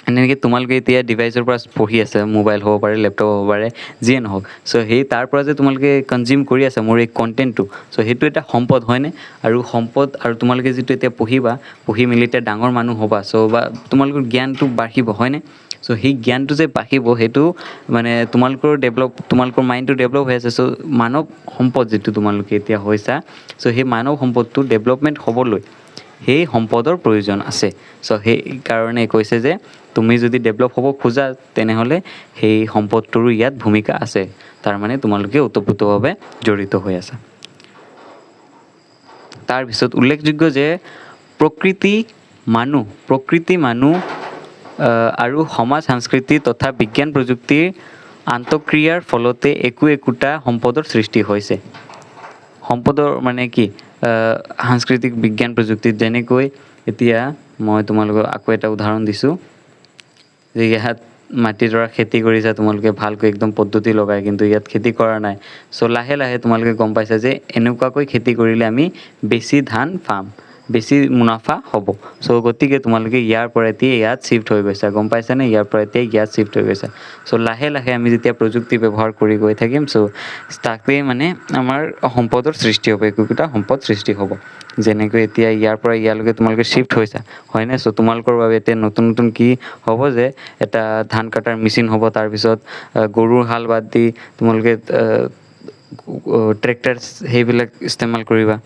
এনেকৈ তোমালোকে এতিয়া ডিভাইচৰ পৰা পঢ়ি আছে মোবাইল হ'ব পাৰে লেপটপ হ'ব পাৰে যিয়ে নহওক চ' সেই তাৰ পৰা যে তোমালোকে কনজিউম কৰি আছে মোৰ এই কণ্টেণ্টটো চ' সেইটো এটা সম্পদ হয়নে আৰু সম্পদ আৰু তোমালোকে যিটো এতিয়া পঢ়ি মেলি এতিয়া ডাঙৰ মানুহ হ'বা চ' বা তোমালোকৰ জ্ঞানটো বাঢ়িব হয়নে চ' সেই জ্ঞানটো যে বাঢ়িব সেইটো মানে তোমালোকৰ মাইণ্ডটো ডেভেলপ হৈ আছে চ' মানৱ সম্পদ যিটো তোমালোকে এতিয়া হৈছা চ' সেই মানৱ সম্পদটো ডেভেলপমেণ্ট হ'বলৈ সেই সম্পদৰ প্ৰয়োজন আছে চ' সেইকাৰণে কৈছে যে তুমি যদি ডেভেলপ হ'ব খোজা তেনেহ'লে সেই সম্পদটোৰো ইয়াত ভূমিকা আছে তাৰমানে তোমালোকে ওতঃপ্ৰোতভাৱে জড়িত হৈ আছা তাৰপিছত উল্লেখযোগ্য যে প্ৰকৃতি মানুহ আৰু সমাজ সংস্কৃতি তথা বিজ্ঞান প্ৰযুক্তিৰ আন্তঃক্ৰিয়াৰ ফলতে একোটা সম্পদৰ সৃষ্টি হৈছে সম্পদৰ মানে কি সাংস্কৃতিক বিজ্ঞান প্ৰযুক্তিত যেনেকৈ এতিয়া মই তোমালোকক আকৌ এটা উদাহৰণ দিছোঁ যে ইয়াত মাটিডৰা খেতি কৰিছা তোমালোকে ভালকৈ একদম পদ্ধতি লগাই কিন্তু ইয়াত খেতি কৰা নাই চ' লাহে লাহে তোমালোকে গম পাইছা যে এনেকুৱাকৈ খেতি কৰিলে আমি বেছি ধান পাম বেছি মুনাফা হ'ব চ' গতিকে তোমালোকে ইয়াৰ পৰা এতিয়া ইয়াত শ্বিফ্ট হৈ গৈছা গম পাইছানে ইয়াৰ পৰা এতিয়া ইয়াত শ্বিফ্ট হৈ গৈছা চ' লাহে লাহে আমি যেতিয়া প্ৰযুক্তি ব্যৱহাৰ কৰি গৈ থাকিম চ' তাকেই মানে আমাৰ সম্পদৰ সৃষ্টি হ'ব একোটা সম্পদ সৃষ্টি হ'ব যেনেকৈ এতিয়া ইয়াৰ পৰা ইয়ালৈকে তোমালোকে শ্বিফ্ট হৈছা হয়নে চ' তোমালোকৰ বাবে এতিয়া নতুন কি হ'ব যে এটা ধান কটাৰ মেচিন হ'ব তাৰপিছত গৰুৰ হাল বাদ দি তোমালোকে ট্ৰেক্টাৰ সেইবিলাক ইস্তেমাল কৰিবা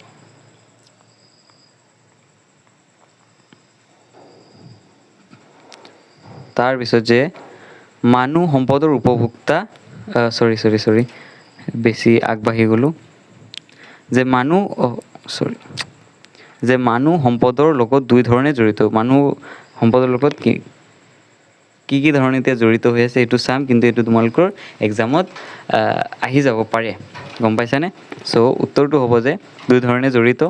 তাৰপিছত যে মানুহ সম্পদৰ উপভোক্তা চৰি বেছি আগবাঢ়ি গ'লোঁ যে মানুহ সম্পদৰ লগত দুই ধৰণে জড়িত। মানুহ সম্পদৰ লগত কি ধৰণে এতিয়া জড়িত হৈ আছে এইটো চাম, কিন্তু এইটো তোমালোকৰ এক্সামত আহি যাব পাৰে, গম পাইছানে? চ' উত্তৰটো হ'ব যে দুই ধৰণে জড়িত।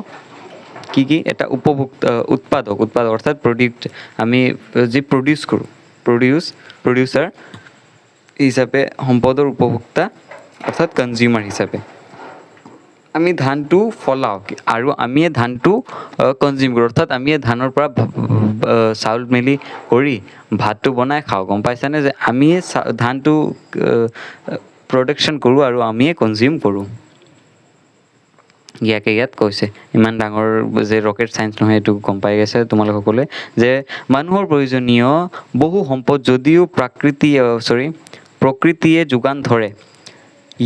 কি এটা উৎপাদক অৰ্থাৎ আমি যি প্ৰডিউচ কৰোঁ, প্ৰডিউচাৰ হিচাপে, সম্পদৰ উপভোক্তা অৰ্থাৎ কনজিউমাৰ হিচাপে। আমি ধানটো ফলাওঁ আৰু আমিয়ে ধানটো কনজিউম কৰোঁ, অৰ্থাৎ আমিয়ে ধানৰ পৰা চাউল মেলি কৰি ভাতটো বনাই খাওঁ, গম পাইছানে? যে আমিয়ে ধানটো প্ৰডাকশ্যন কৰোঁ আৰু আমিয়ে কনজিউম কৰোঁ। ইয়াত কৈছে, ইমান ডাঙৰ যে ৰকেট চাইন্স নহয়, এইটো গম পাই গৈছে তোমালোক সকলোৱে, যে মানুহৰ প্ৰয়োজনীয় বহু সম্পদ যদিও প্ৰকৃতিয়ে যোগান ধৰে,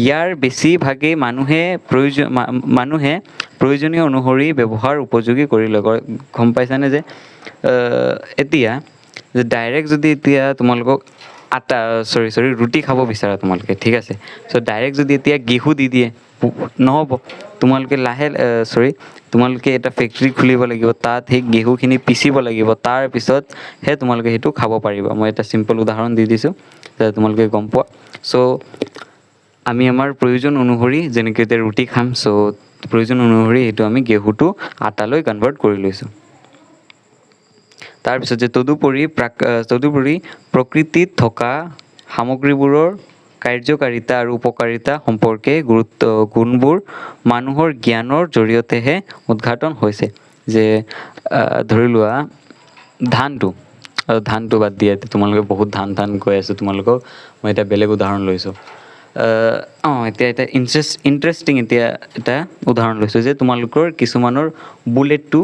ইয়াৰ বেছিভাগেই মানুহে প্ৰয়োজনীয় অনুসৰি ব্যৱহাৰ উপযোগী কৰি লয়। গম পাইছানে? যে এতিয়া যে ডাইৰেক্ট যদি এতিয়া তোমালোকক ৰুটি খাব বিচাৰা তোমালোকে, ঠিক আছে, চ' ডাইৰেক্ট যদি এতিয়া ঘেঁহু দি দিয়ে নহ'ব। তোমালোকে এটা ফেক্টৰী খুলিব লাগিব, তাত সেই ঘেঁহুখিনি পিচিব লাগিব, তাৰপিছতহে তোমালোকে সেইটো খাব পাৰিবা। মই এটা চিম্পল উদাহৰণ দি দিছোঁ যাতে তোমালোকে গম পোৱা। চ' আমি আমাৰ প্ৰয়োজন অনুসৰি যেনেকৈ এতিয়া ৰুটি খাম, চ' প্ৰয়োজন অনুসৰি সেইটো আমি ঘেঁহুটো আটালৈ কনভাৰ্ট কৰি লৈছোঁ। তাৰপিছত যে তদুপৰি প্ৰকৃতিত থকা সামগ্ৰীবোৰৰ কাৰ্যকাৰিতা আৰু উপকাৰিতা সম্পৰ্কে গুণবোৰ মানুহৰ জ্ঞানৰ জৰিয়তেহে উদ্ঘাটন হৈছে। যে ধৰি লোৱা ধানটো বাদ দিয়া, তোমালোকে বহুত ধান কৈ আছোঁ তোমালোকক, মই এটা বেলেগ উদাহৰণ লৈছোঁ। এতিয়া ইণ্টাৰেষ্টিং এটা উদাহৰণ লৈছোঁ যে তোমালোকৰ কিছুমানৰ বুলেটটো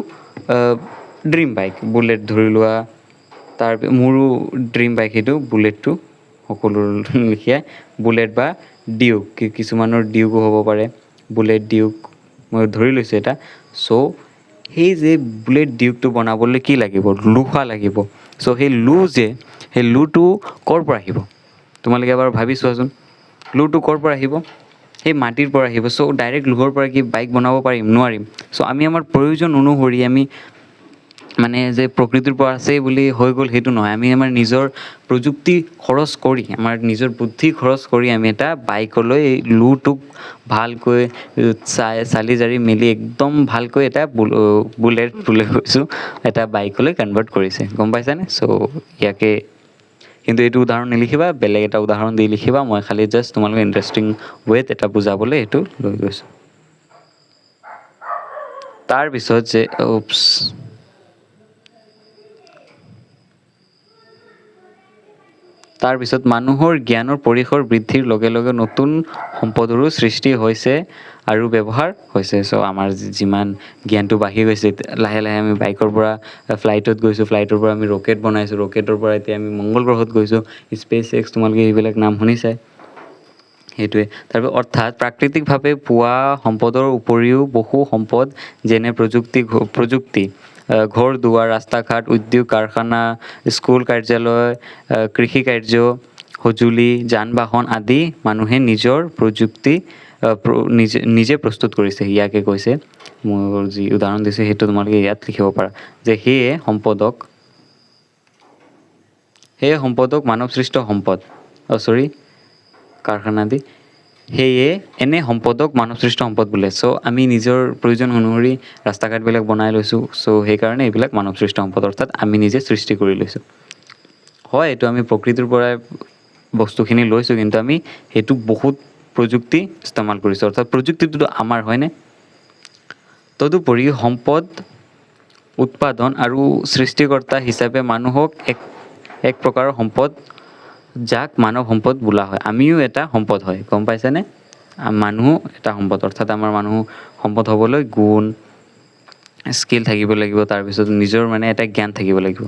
ড্ৰিম বাইক, বুলেট ধৰি লোৱা, মোৰো ড্ৰিম বাইক সেইটো বুলেটটো, সকলোৰ লেখীয়াই বুলেট বা ডিউক, কিছুমানৰ ডিউকো হ'ব পাৰে, বুলেট ডিউক মই ধৰি লৈছোঁ এটা। চ' সেই যে বুলেট ডিউকটো বনাবলৈ কি লাগিব? লোহা লাগিব। চ' সেই লোটো ক'ৰ পৰা আহিব? তোমালোকে এবাৰ ভাবি চোৱাচোন, লোটো ক'ৰ পৰা আহিব? সেই মাটিৰ পৰা আহিব। চ' ডাইৰেক্ট লোহৰ পৰা কি বাইক বনাব পাৰিম? নোৱাৰিম। চ' আমি আমাৰ প্ৰয়োজন অনুসৰি আমি মানে যে প্ৰকৃতিৰ পৰা আছে বুলি হৈ গ'ল সেইটো নহয়, আমি আমাৰ নিজৰ প্ৰযুক্তি খৰচ কৰি, আমাৰ নিজৰ বুদ্ধি খৰচ কৰি আমি এটা বাইকলৈ লোটোক ভালকৈ চালি জাৰি মেলি একদম ভালকৈ এটা বুলেট কৈছোঁ এটা বাইকলৈ কনভাৰ্ট কৰিছে, গম পাইছানে? চ' ইয়াকে, কিন্তু এইটো উদাহৰণ নিলিখিবা, বেলেগ এটা উদাহৰণ দি লিখিবা। মই খালি জাষ্ট তোমালোকে ইণ্টাৰেষ্টিং ৱেত এটা বুজাবলৈ এইটো লৈ গৈছোঁ। তাৰপিছত যে মানুহৰ জ্ঞানৰ পৰিসৰ বৃদ্ধিৰ লগে লগে নতুন সম্পদৰো সৃষ্টি হৈছে আৰু ব্যৱহাৰ হৈছে। চ' আমাৰ যিমান জ্ঞানটো বাঢ়ি গৈছে, লাহে লাহে আমি বাইকৰ পৰা ফ্লাইটত গৈছোঁ, ফ্লাইটৰ পৰা আমি ৰকেট বনাইছোঁ, ৰকেটৰ পৰা এতিয়া আমি মংগল গ্ৰহত গৈছোঁ, স্পেচ এক্স, তোমালোকে এইবিলাক নাম শুনিছাই। সেইটোৱে। তাৰপিছত অৰ্থাৎ প্ৰাকৃতিকভাৱে পোৱা সম্পদৰ উপৰিও বহু সম্পদ যেনে প্ৰযুক্তি, ঘৰ দুৱাৰ, ৰাস্তা ঘাট, উদ্যোগ, কাৰখানা, স্কুল, কাৰ্যালয়, কৃষি কাৰ্য, সঁজুলি, যান বাহন আদি মানুহে নিজৰ প্ৰযুক্তি নিজে প্ৰস্তুত কৰিছে। ইয়াকে কৈছে, মোৰ যি উদাহৰণ দিছে সেইটো তোমালোকে ইয়াত লিখিব পাৰা যে সেয়ে সম্পদক মানৱসৃষ্ট সম্পদ, কাৰখানা আদি, সেয়ে এনে সম্পদক মানৱসৃষ্ট সম্পদ বোলে। চ' আমি নিজৰ প্ৰয়োজন অনুসৰি ৰাস্তা ঘাটবিলাক বনাই লৈছোঁ, চ' সেইকাৰণে এইবিলাক মানৱসৃষ্ট সম্পদ, অৰ্থাৎ আমি নিজে সৃষ্টি কৰি লৈছোঁ। হয়, এইটো আমি প্ৰকৃতিৰ পৰাই বস্তুখিনি লৈছোঁ, কিন্তু আমি সেইটো বহুত প্ৰযুক্তি ইস্তেমাল কৰিছোঁ, অৰ্থাৎ প্ৰযুক্তিটোতো আমাৰ, হয়নে? তদুপৰি সম্পদ উৎপাদন আৰু সৃষ্টিকৰ্তা হিচাপে মানুহক এক প্ৰকাৰৰ সম্পদ, যাক মানৱ সম্পদ বোলা হয়। আমিও এটা সম্পদ হয়, গম পাইছানে? মানুহো এটা সম্পদ, অৰ্থাৎ আমাৰ মানুহ সম্পদ হ'বলৈ গুণ, স্কিল থাকিব লাগিব, তাৰপিছত নিজৰ মানে এটা জ্ঞান থাকিব লাগিব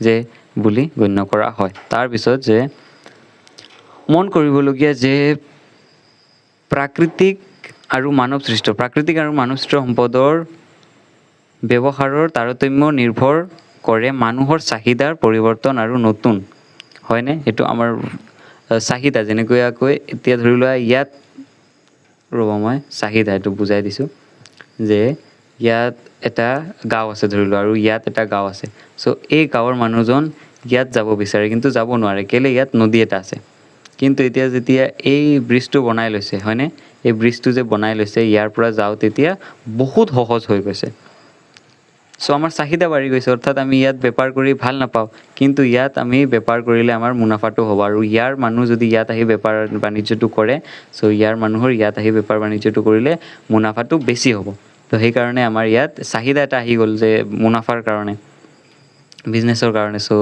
যে বুলি গণ্য কৰা হয়। তাৰপিছত যে মন কৰিবলগীয়া যে প্ৰাকৃতিক আৰু মানৱসৃষ্ট সম্পদৰ ব্যৱহাৰৰ তাৰতম্য নিৰ্ভৰ কৰে মানুহৰ চাহিদাৰ পৰিৱৰ্তন আৰু নতুন হয়নে? এইটো আমাৰ চাহিদা, যেনেকৈ এতিয়া ধৰি লোৱা ইয়াত, ৰ'ব মই চাহিদা এইটো বুজাই দিছোঁ, যে ইয়াত এটা গাঁও আছে ধৰি লোৱা, আৰু ইয়াত এটা গাঁও আছে। চ' এই গাঁৱৰ মানুহজন ইয়াত যাব বিচাৰে কিন্তু যাব নোৱাৰে, কেলৈ? ইয়াত নদী এটা আছে। কিন্তু এতিয়া যেতিয়া এই ব্ৰিজটো বনাই লৈছে, হয়নে? এই ব্ৰিজটো যে বনাই লৈছে, ইয়াৰ পৰা যাওঁ তেতিয়া বহুত সহজ হৈ গৈছে। চ' আমাৰ চাহিদা বাঢ়ি গৈছে, অৰ্থাৎ আমি ইয়াত বেপাৰ কৰি ভাল নাপাওঁ, কিন্তু ইয়াত আমি বেপাৰ কৰিলে আমাৰ মুনাফাটো হ'ব, আৰু ইয়াৰ মানুহ যদি ইয়াত আহি বেপাৰ বাণিজ্যটো কৰে, চ' ইয়াৰ মানুহৰ ইয়াত আহি বেপাৰ বাণিজ্যটো কৰিলে মুনাফাটো বেছি হ'ব। তো সেইকাৰণে আমাৰ ইয়াত চাহিদা এটা আহি গ'ল, যে মুনাফাৰ কাৰণে, বিজনেছৰ কাৰণে। চ'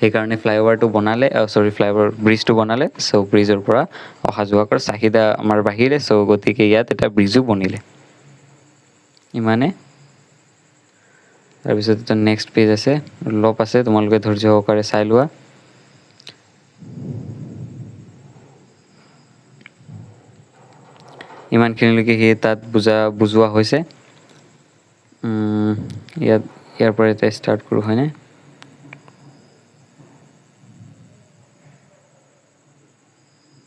সেইকাৰণে ফ্লাইঅভাৰটো বনালে, ফ্লাইঅভাৰ ব্ৰিজটো বনালে। চ' ব্ৰিজৰ পৰা অহা যোৱা কৰাৰ চাহিদা আমাৰ বাঢ়িলে, চ' গতিকে ইয়াত এটা ব্ৰিজো বনিলে। ইমানে। তাৰপিছত এটা নেক্সট পেজ আছে, অলপ আছে, তোমালোকে ধৈৰ্য সহকাৰে চাই লোৱা। ইমানখিনিলৈকে সেই তাত বুজোৱা হৈছে। ইয়াৰ পৰা এটা ষ্টাৰ্ট কৰোঁ, হয়নে?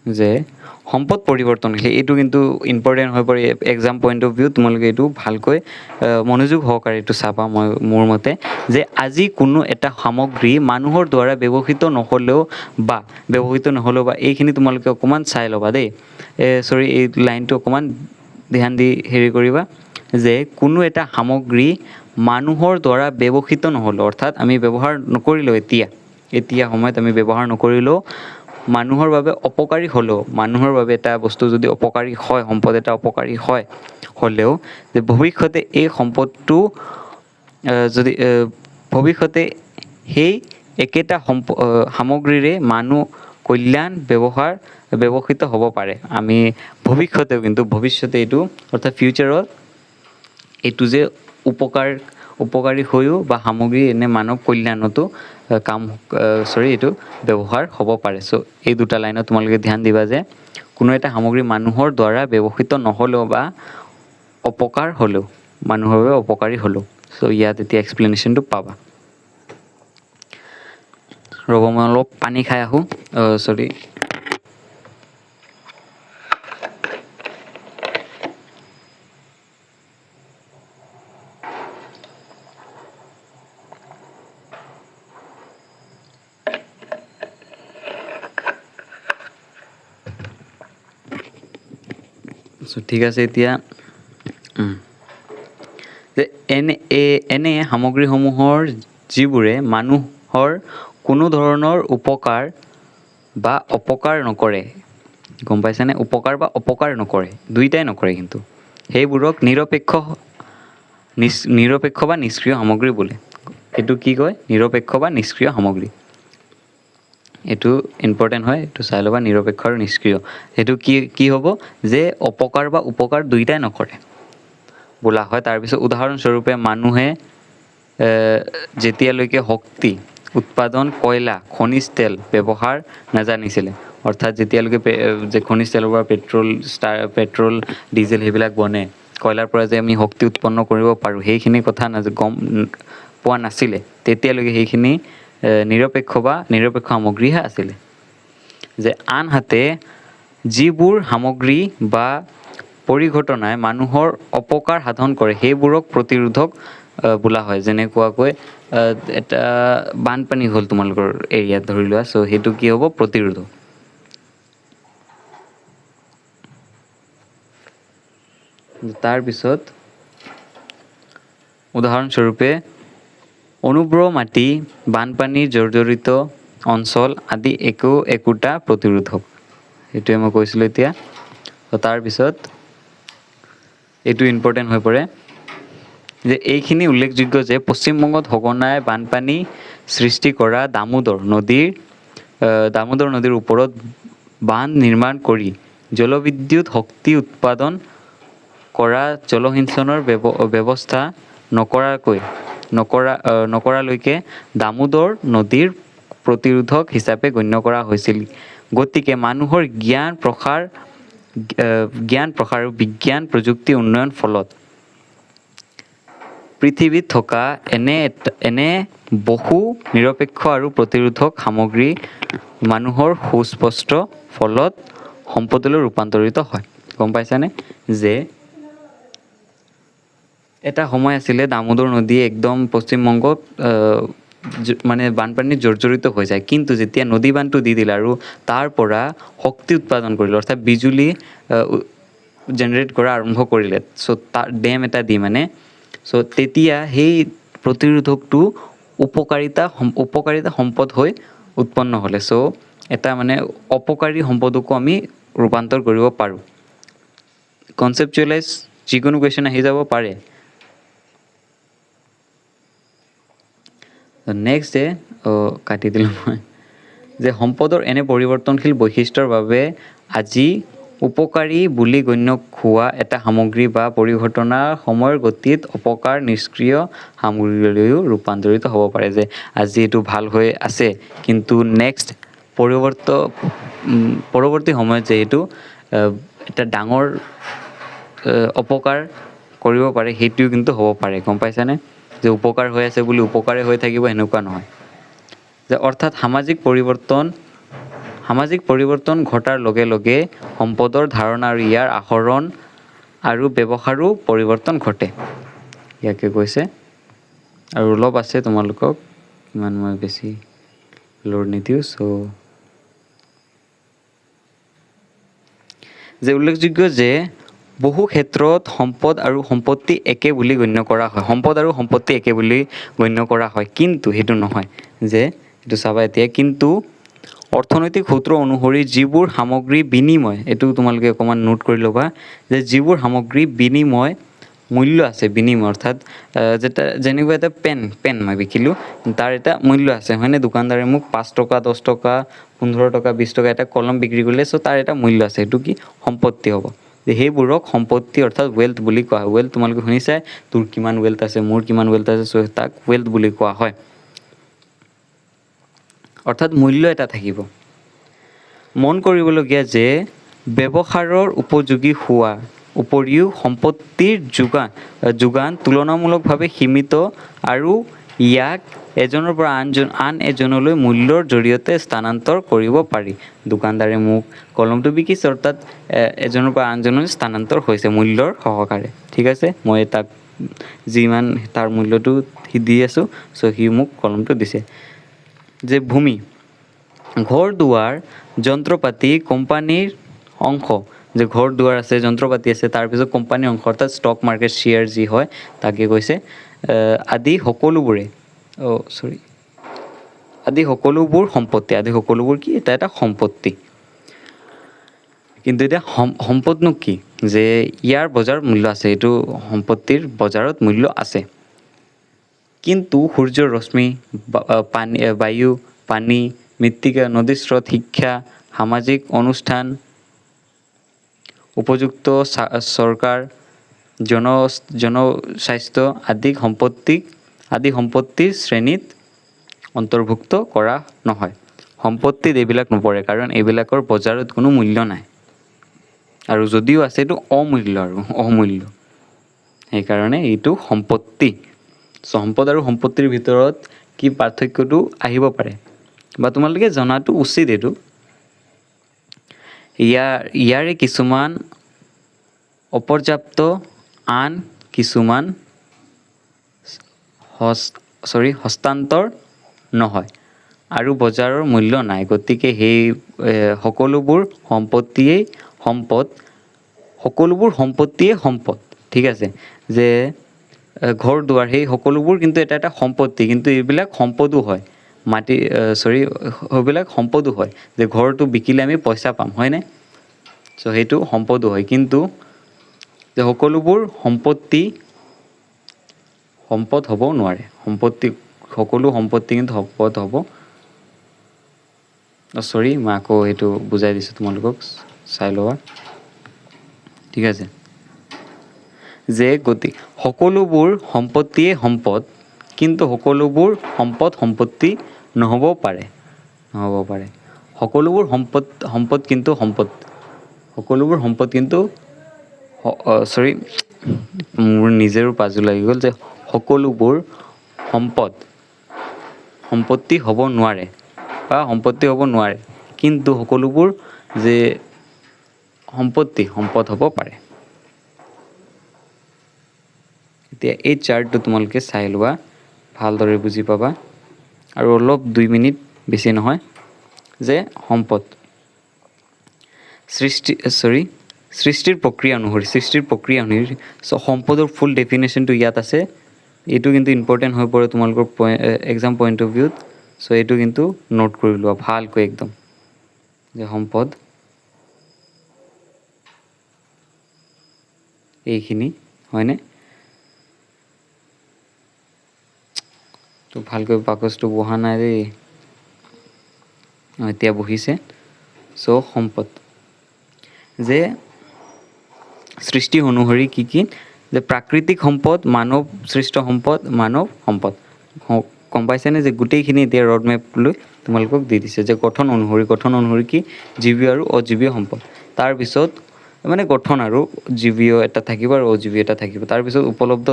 যে সম্পদ পৰিৱৰ্তনশীল, এইটো কিন্তু ইম্পৰ্টেণ্ট হৈ পৰে এক্সাম পইণ্ট অফ ভিউ। তোমালোকে এইটো ভালকৈ মনোযোগ সহকাৰে এইটো চাবা, মোৰ মতে, যে আজি কোনো এটা সামগ্ৰী মানুহৰ দ্বাৰা ব্যৱহৃত নহ'লেও বা এইখিনি তোমালোকে অকণমান চাই ল'বা দেই। এই লাইনটো অকণমান ধ্যান দি হেৰি কৰিবা, যে কোনো এটা সামগ্ৰী মানুহৰ দ্বাৰা ব্যৱহৃত নহ'লেও, অৰ্থাৎ আমি ব্যৱহাৰ নকৰিলেও, এতিয়া সময়ত আমি ব্যৱহাৰ নকৰিলেও, মানুহৰ বাবে অপকাৰী হ'লেও, মানুহৰ বাবে এটা বস্তু যদি অপকাৰী হয়, সম্পদ এটা অপকাৰী হ'লেও, যে ভৱিষ্যতে এই সম্পদটো যদি ভৱিষ্যতে সেই একেটা সামগ্ৰীৰে মানুহ কল্যাণ ব্যৱহৃত হ'ব পাৰে। আমি ভৱিষ্যতেও, কিন্তু ভৱিষ্যতে এইটো, অৰ্থাৎ ফিউচাৰত এইটো যে উপকাৰী হৈও বা সামগ্ৰী এনে মানৱ কল্যাণতো এইটো ব্যৱহাৰ হ'ব পাৰে। চ' এই দুটা লাইনত তোমালোকে ধ্যান দিবা, যে কোনো এটা সামগ্ৰী মানুহৰ দ্বাৰা ব্যৱহৃত নহ'লেও বা অপকাৰ হ'লেও, মানুহৰ বাবে অপকাৰী হ'লেও। চ' ইয়াত এতিয়া এক্সপ্লেনেশ্যনটো পাবা। ৰ'ব মই অলপ পানী খাই আহোঁ, ঠিক আছে। এতিয়া যে এনে সামগ্ৰীসমূহৰ যিবোৰে মানুহৰ কোনো ধৰণৰ উপকাৰ বা অপকাৰ নকৰে, গম পাইছানে? উপকাৰ বা অপকাৰ নকৰে, দুইটাই নকৰে, কিন্তু সেইবোৰক নিৰপেক্ষ বা নিষ্ক্ৰিয় সামগ্ৰী বোলে। এইটো কি কয়? নিৰপেক্ষ বা নিষ্ক্ৰিয় সামগ্ৰী। এইটো ইম্পৰ্টেণ্ট হয়, এইটো চাই ল'বা, নিৰপেক্ষ আৰু নিষ্ক্ৰিয়। সেইটো কি হ'ব? যে অপকাৰ বা উপকাৰ দুইটাই নকৰে বোলা হয়। তাৰপিছত উদাহৰণস্বৰূপে, মানুহে যেতিয়ালৈকে শক্তি উৎপাদন, কয়লা, খনিজ তেল ব্যৱহাৰ নাজানিছিলে, অৰ্থাৎ যেতিয়ালৈকে যে খনিজ তেলৰ পৰা পেট্ৰল, ডিজেল সেইবিলাক বনে, কয়লাৰ পৰা যে আমি শক্তি উৎপন্ন কৰিব পাৰোঁ, সেইখিনি কথা গম পোৱা নাছিলে, তেতিয়ালৈকে সেইখিনি নিৰপেক্ষ সামগ্ৰীহে আছিলে। যে আনহাতে যিবোৰ সামগ্ৰী বা পৰিঘটনাই মানুহৰ অপকাৰ সাধন কৰে, সেইবোৰক প্ৰতিৰোধক বোলা হয়। যেনেকুৱাকৈ এটা বানপানী হ'ল তোমালোকৰ এৰিয়াত ধৰি লোৱা, চ' সেইটো কি হ'ব? প্ৰতিৰোধক। তাৰপিছত উদাহৰণস্বৰূপে, অনুৰ্বৰ মাটি, বানপানীৰ জৰ্জৰিত অঞ্চল আদি একোটা প্ৰতিৰোধক। সেইটোৱে মই কৈছিলোঁ এতিয়া। তাৰপিছত এইটো ইম্পৰ্টেণ্ট হৈ পৰে, যে এইখিনি উল্লেখযোগ্য যে পশ্চিমবংগত সঘনাই বানপানী সৃষ্টি কৰা দামোদৰ নদীৰ ওপৰত বান্ধ নিৰ্মাণ কৰি জলবিদ্যুৎ শক্তি উৎপাদন কৰা জলসিঞ্চনৰ ব্যৱস্থা নকৰালৈকে দামোদৰ নদীৰ প্ৰতিৰোধক হিচাপে গণ্য কৰা হৈছিল। গতিকে মানুহৰ জ্ঞান প্ৰসাৰ আৰু বিজ্ঞান প্ৰযুক্তি উন্নয়নৰ ফলত পৃথিৱীত থকা এনে বহু নিৰপেক্ষ আৰু প্ৰতিৰোধক সামগ্ৰী মানুহৰ সুস্পষ্ট ফলত সম্পদলৈ ৰূপান্তৰিত হয়। গম পাইছানে যে এটা সময় আছিলে দামোদৰ নদী একদম পশ্চিমবংগত মানে বানপানীত জৰ্জৰিত হৈ যায়, কিন্তু যেতিয়া নদী বান্ধটো দি দিলে আৰু তাৰ পৰা শক্তি উৎপাদন কৰিলে, অৰ্থাৎ বিজুলী জেনেৰেট কৰা আৰম্ভ কৰিলে, চ' তাৰ ডেম এটা দি মানে, চ' তেতিয়া সেই প্ৰতিৰোধকটো উপকাৰিতা সম্পদ হৈ উৎপন্ন হ'লে। চ' এটা মানে অপকাৰী সম্পদকো আমি ৰূপান্তৰ কৰিব পাৰোঁ। কনচেপচুৱেলাইজ যিকোনো কুৱেশ্যন আহি যাব পাৰে। নেক্সট কাটি দিলোঁ মই, যে সম্পদৰ এনে পৰিৱৰ্তনশীল বৈশিষ্ট্যৰ বাবে আজি উপকাৰী বুলি গণ্য হোৱা এটা সামগ্ৰী বা পৰিঘটনা সময়ৰ গতিত অপকাৰ নিষ্ক্ৰিয় সামগ্ৰীলৈও ৰূপান্তৰিত হ'ব পাৰে। যে আজি এইটো ভাল হৈ আছে, কিন্তু নেক্সট পৰৱৰ্তী সময়ত যে এইটো এটা ডাঙৰ অপকাৰ কৰিব পাৰে, সেইটোও কিন্তু হ'ব পাৰে। গম পাইছানে? যে উপকাৰ হৈ আছে বুলি উপকাৰে হৈ থাকিব এনেকুৱা নহয়। যে অৰ্থাৎ সামাজিক পৰিৱৰ্তন ঘটাৰ লগে লগে সম্পদৰ ধাৰণা আৰু ইয়াৰ আহৰণ আৰু ব্যৱহাৰো পৰিৱৰ্তন ঘটে। ইয়াকে কৈছে, আৰু অলপ আছে, তোমালোকক ইমান মই বেছি লোড নিদিওঁ। যে উল্লেখযোগ্য যে বহু ক্ষেত্ৰত সম্পদ আৰু সম্পত্তি একে বুলি গণ্য কৰা হয়, কিন্তু সেইটো নহয়। যে এইটো চাবা এতিয়া, কিন্তু অৰ্থনৈতিক সূত্ৰ অনুসৰি যিবোৰ সামগ্ৰী বিনিময়, এইটো তোমালোকে অকণমান নোট কৰি ল'বা, যে যিবোৰ সামগ্ৰী বিনিময় মূল্য আছে, বিনিময় অৰ্থাৎ যেনেকুৱা এটা পেন মই বিকিলোঁ, তাৰ এটা মূল্য আছে, হয়নে? দোকানদাৰে মোক 5 টকা, 10 টকা, 15 টকা, 20 টকা এটা কলম বিক্ৰী কৰিলে, চ' তাৰ এটা মূল্য আছে, সেইটো কি সম্পত্তি হ'ব। যে সেইবোৰক সম্পত্তি অৰ্থাৎ ৱেল্থ বুলি কোৱা হয়। ৱেল্থ তোমালোকে শুনিছাই, তোৰ কিমান ৱেল্থ আছে, মোৰ কিমান ৱেল্থ আছে, চ' তাক ৱেল্থ বুলি কোৱা হয়। অৰ্থাৎ মূল্য এটা থাকিব। মন কৰিবলগীয়া যে ব্যৱহাৰৰ উপযোগী হোৱাৰ উপৰিও সম্পত্তিৰ যোগান তুলনামূলকভাৱে সীমিত, আৰু ইয়াক এজনৰ পৰা আন এজনলৈ মূল্যৰ জৰিয়তে স্থানান্তৰ কৰিব পাৰি। দোকানদাৰে মোক কলমটো বিকিছে, অৰ্থাৎ এজনৰ পৰা আনজনলৈ স্থানান্তৰ হৈছে মূল্যৰ সহকাৰে। ঠিক আছে, মই তাক যিমান তাৰ মূল্যটো দি আছোঁ, চ' সি মোক কলমটো দিছে। যে ভূমি, ঘৰ দুৱাৰ, যন্ত্ৰপাতি কোম্পানীৰ অংশ, যে ঘৰ দুৱাৰ আছে, যন্ত্ৰপাতি আছে, তাৰপিছত কোম্পানীৰ অংশ অৰ্থাৎ ষ্টক মাৰ্কেট শ্বেয়াৰ যি হয় তাকে কৈছে। আদি সকলোবোৰ সম্পত্তি, কি এটা সম্পত্তি। কিন্তু এতিয়া সম্পদনো কি? যে ইয়াৰ বজাৰ মূল্য আছে, এইটো সম্পত্তিৰ বজাৰত মূল্য আছে। কিন্তু সূৰ্যৰ ৰশ্মি, বায়ু, পানী, মৃত্তিকা, নদীৰ স্ৰোত, শিক্ষা, সামাজিক অনুষ্ঠান, উপযুক্ত চৰকাৰ, জনস্বাস্থ্য আদি সম্পত্তিৰ শ্ৰেণীত অন্তৰ্ভুক্ত কৰা নহয়। সম্পত্তিত এইবিলাক নপৰে, কাৰণ এইবিলাকৰ বজাৰত কোনো মূল্য নাই, আৰু যদিও আছে এইটো অমূল্য। সেইকাৰণে এইটো সম্পত্তি। সম্পদ আৰু সম্পত্তিৰ ভিতৰত কি পাৰ্থক্যটো আহিব পাৰে, বা তোমালোকে জনাটো উচিত। এইটো ইয়াৰে কিছুমান অপৰ্যাপ্ত, আন কিছুমান হস্তান্তৰ নহয়, আৰু বজাৰৰ মূল্য নাই। গতিকে সেই সকলোবোৰ সম্পত্তিয়ে সম্পদ। ঠিক আছে, যে ঘৰ দুৱাৰ, সেই সকলোবোৰ কিন্তু এটা সম্পত্তি, কিন্তু এইবিলাক সম্পদো হয়। সেইবিলাক সম্পদো হয়, যে ঘৰটো বিকিলে আমি পইচা পাম, হয়নে? চ' সেইটো সম্পদো হয়, কিন্তু যে সকলোবোৰ সম্পদ হ'ব নোৱাৰে। সকলো সম্পত্তি কিন্তু সম্পদ হ'ব। মই আকৌ সেইটো বুজাই দিছোঁ তোমালোকক, চাই ল'বা। ঠিক আছে, যে সকলোবোৰ সম্পত্তিয়ে সম্পদ, কিন্তু সকলোবোৰ সম্পত্তি নহ'ব পাৰে। সকলোবোৰ সম্পদ কিন্তু মোৰ নিজৰো পাজো লাগি গ'ল, যে সকলোবোৰ সম্পত্তি হ'ব নোৱাৰে বা সম্পত্তি হ'ব নোৱাৰে, কিন্তু সকলোবোৰ যে সম্পদ হ'ব পাৰে। এতিয়া এই চাৰ্টটো তোমালোকে চাই লোৱা, ভালদৰে বুজি পাবা, আৰু অলপ 2 মিনিট বেছি নহয়, যে সৃষ্টিৰ প্ৰক্ৰিয়া অনুসৰি সম্পদৰ ফুল ডেফিনেশ্যনটো ইয়াত আছে। এইটো কিন্তু ইম্পৰ্টেণ্ট হৈ পৰে তোমালোকৰ এক্সাম পইণ্ট অফ ভিউত। চ' এইটো কিন্তু নোট কৰি লোৱা ভালকৈ একদম, যে সম্পদ এইখিনি হয়নে? তো ভালকৈ বাকচটো বহা নাই দেই, এতিয়া বহিছে। চ' সম্পদ যে সৃষ্টি অনুসৰি কি যে প্ৰাকৃতিক সম্পদ, মানৱ সৃষ্ট সম্পদ, মানৱ সম্পদ। গম পাইছেনে যে গোটেইখিনি এতিয়া ৰ'ড মেপ লৈ তোমালোকক দি দিছে, যে গঠন অনুসৰি কি জীৱীয় আৰু অজীৱীয় সম্পদ। তাৰপিছত মানে গঠন আৰু জীৱীয় এটা থাকিব আৰু অজীৱীয় এটা থাকিব। তাৰপিছত উপলব্ধ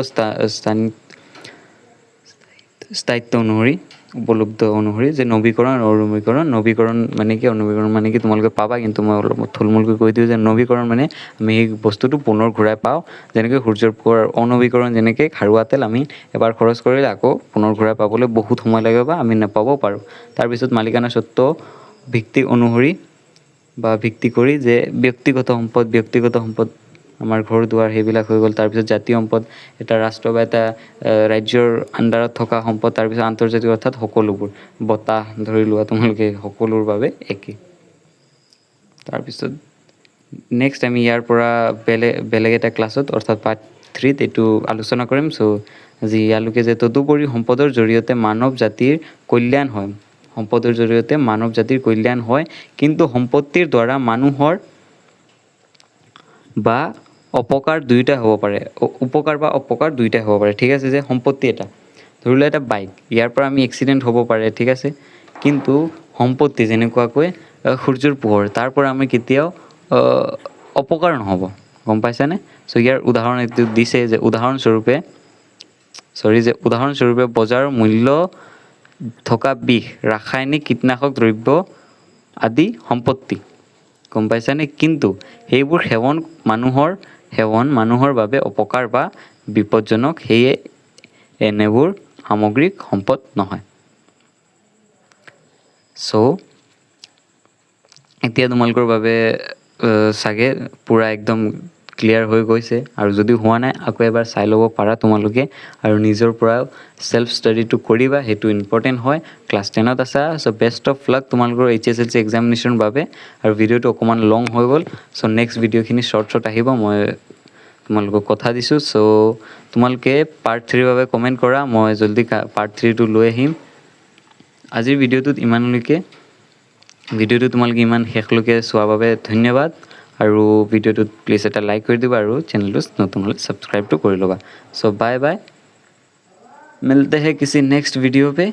স্থায়িত্ব অনুসৰি যে নৱীকৰণ আৰু নৱীকৰণ মানে কি, অনৱীকৰণ মানে কি তোমালোকে পাবা, কিন্তু মই অলপ থুলমূলকৈ কৈ দিওঁ যে নৱীকৰণ মানে আমি সেই বস্তুটো পুনৰ ঘূৰাই পাওঁ, যেনেকৈ সূৰ্যৰ পোহৰ। অনৱীকৰণ যেনেকৈ খাৰুৱা তেল আমি এবাৰ খৰচ কৰিলে আকৌ পুনৰ ঘূৰাই পাবলৈ বহুত সময় লাগে বা আমি নাপাবও পাৰোঁ। তাৰপিছত মালিকানা স্বত্ব ভিত্তি কৰি যে ব্যক্তিগত সম্পদ আমাৰ ঘৰ দুৱাৰ সেইবিলাক হৈ গ'ল। তাৰপিছত জাতীয় সম্পদ, এটা ৰাষ্ট্ৰ বা এটা ৰাজ্যৰ আণ্ডাৰত থকা সম্পদ। তাৰপিছত আন্তৰ্জাতিক, অৰ্থাৎ সকলোবোৰ, বতাহ ধৰি লোৱা তোমালোকে, সকলোৰ বাবে একেই। তাৰপিছত নেক্সট আমি ইয়াৰ পৰা বেলেগ এটা ক্লাছত, অৰ্থাৎ পাৰ্ট 3ত এইটো আলোচনা কৰিম। চ' আজি ইয়ালৈকে, যে তদুপৰি সম্পদৰ জৰিয়তে মানৱ জাতিৰ কল্যাণ হয়, কিন্তু সম্পত্তিৰ দ্বাৰা মানুহৰ বা অপকাৰ দুয়োটাই হ'ব পাৰে, উপকাৰ বা অপকাৰ দুয়োটাই হ'ব পাৰে। ঠিক আছে, যে সম্পত্তি এটা ধৰি লোৱা, এটা বাইক, ইয়াৰ পৰা আমি এক্সিডেণ্ট হ'ব পাৰে, ঠিক আছে, কিন্তু সম্পত্তি যেনেকুৱাকৈ সূৰ্যৰ পোহৰ, তাৰ পৰা আমি কেতিয়াও অপকাৰ নহ'ব। গম পাইছানে? চ' ইয়াৰ উদাহৰণ এইটো দিছে, যে উদাহৰণস্বৰূপে বজাৰৰ মূল্য থকা বিষ, ৰাসায়নিক কীটনাশক দ্ৰব্য আদি সম্পত্তি। গম পাইছানে? কিন্তু সেইবোৰ সেৱন মানুহৰ বাবে অপকাৰ বা বিপদজনক, সেয়ে এনেবোৰ সামগ্ৰিক সম্পদ নহয়। চ' এতিয়া তোমালোকৰ বাবে চাগে পূৰা একদম ক্লিয়াৰ হৈ গৈছে, আৰু যদি হোৱা নাই আকৌ এবাৰ চাই ল'ব পাৰা তোমালোকে, আৰু নিজৰ পৰাও চেল্ফ ষ্টাডিটো কৰিবা, সেইটো ইম্পৰ্টেণ্ট হয়। ক্লাছ 10ত আছা, চ' বেষ্ট অফ লাক তোমালোকৰ HSLC এক্সামিনেশ্যনৰ বাবে। আৰু ভিডিঅ'টো অকণমান লং হৈ গ'ল, চ' নেক্সট ভিডিঅ'খিনি শ্বৰ্ট আহিব, মই তোমালোকক কথা দিছোঁ। চ' তোমালোকে পাৰ্ট 3ৰ বাবে কমেণ্ট কৰা, মই জল্দি পাৰ্ট 3টো লৈ আহিম। আজিৰ ভিডিঅ'টোত ইমানলৈকে। ভিডিঅ'টো তোমালোকে ইমান শেষলৈকে চোৱাৰ বাবে ধন্যবাদ, আৰু ভিডিঅ'টোত প্লিজ এটা লাইক কৰি দিবা, আৰু চেনেলটো নতুন হ'লে ছাবস্ক্ৰাইবটো কৰি ল'বা। চ' বাই বাই, মিলতে হে কিছি নেক্সট वीडियो पे।